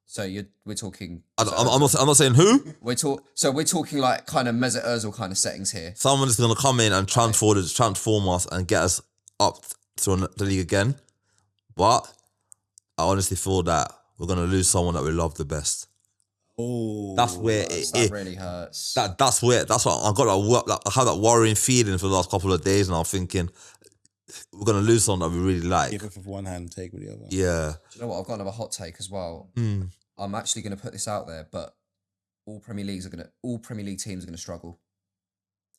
So we're talking. I'm not saying who. We're talking like kind of Mesut Ozil kind of settings here. Someone is going to come in and transform us and get us up to the league again. But I honestly feel that we're going to lose someone that we love the best. Oh, That's where That really hurts. That's what I got. I have that worrying feeling for the last couple of days, and I'm thinking we're going to lose someone that we really like. give it with one hand, take with the other. Yeah. Do you know what? I've got another hot take as well. I'm actually going to put this out there, but all Premier League teams are going to struggle.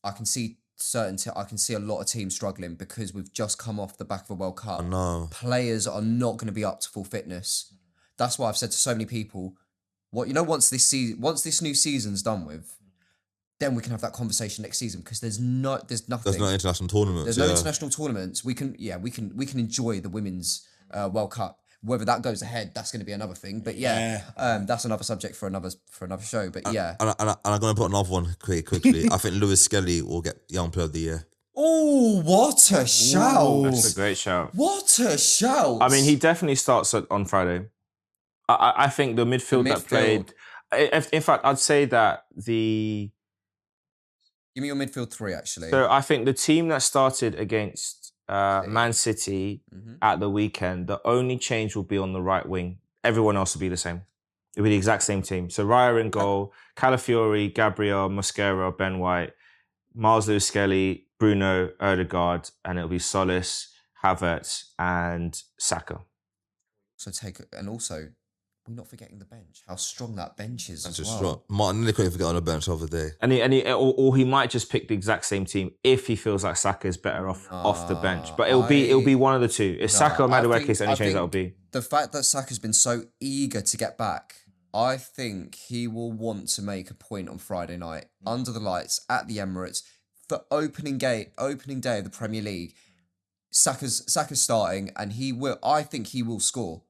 I can see I can see a lot of teams struggling because we've just come off the back of a World Cup. No. Players are not going to be up to full fitness. That's why I've said to so many people, once this new season's done with, then we can have that conversation next season because there's nothing. There's no international tournaments. There's no international tournaments. We can enjoy the women's World Cup. Whether that goes ahead, that's going to be another thing. But that's another subject for another show. But yeah, And I'm going to put another one quickly. I think Lewis Skelly will get Young Player of the Year. oh, what a shout! that's a great shout. What a shout! I mean, he definitely starts on Friday. I think the midfield that played. In fact, I'd say that the. Give me your midfield three, actually. So I think the team that started against Man City at the weekend, the only change will be on the right wing. Everyone else will be the same. It'll be the exact same team. So Raya in goal, Calafiori, Gabriel, Mosquera, Ben White, Miles Lewis-Skelly, Bruno, Odegaard, and it'll be Solis, Havertz, and Saka. We're not forgetting the bench. How strong that bench is That's as just well. strong. Martin Nick couldn't forget on the bench the other day. And he might just pick the exact same team if he feels like Saka is better off the bench. But it'll be one of the two. It's Saka or Madueke is the only change that'll be. The fact that Saka's been so eager to get back, I think he will want to make a point on Friday night under the lights at the Emirates for opening day of the Premier League. Saka's starting, and I think he will score.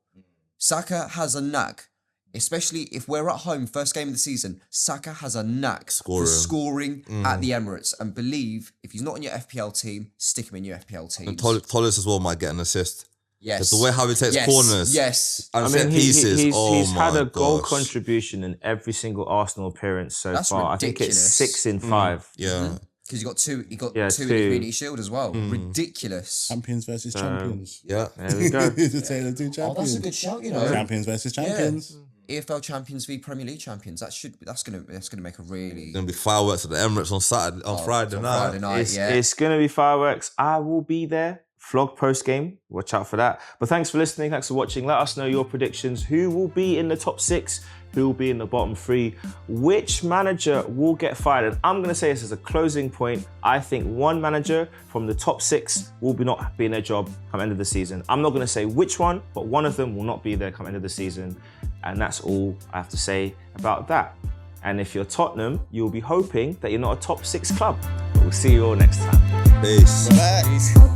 Saka has a knack, especially if we're at home, first game of the season. Saka has a knack for scoring at the Emirates. And believe, if he's not in your FPL team, stick him in your FPL team. And Tolles as well might get an assist. Yes. The way how he takes corners. Yes. And set pieces. He's had a goal contribution in every single Arsenal appearance so far. Ridiculous. I think it's 6 in 5. Yeah. Because he got two in the Community Shield as well. Ridiculous. Champions versus champions. Yeah. There we go. The tale of two champions. Oh, that's a good shout, you know. Champions versus champions. EFL champions v Premier League champions. That's gonna make a really. It's gonna be fireworks at the Emirates on Friday night. It's gonna be fireworks. I will be there. Vlog post game. Watch out for that. But thanks for listening. Thanks for watching. Let us know your predictions. Who will be in the top 6? Who will be in the bottom 3? Which manager will get fired? And I'm going to say this as a closing point. I think one manager from the top 6 will not be in their job come end of the season. I'm not going to say which one, but one of them will not be there come end of the season. And that's all I have to say about that. And if you're Tottenham, you'll be hoping that you're not a top 6 club. We'll see you all next time. Peace. Bye.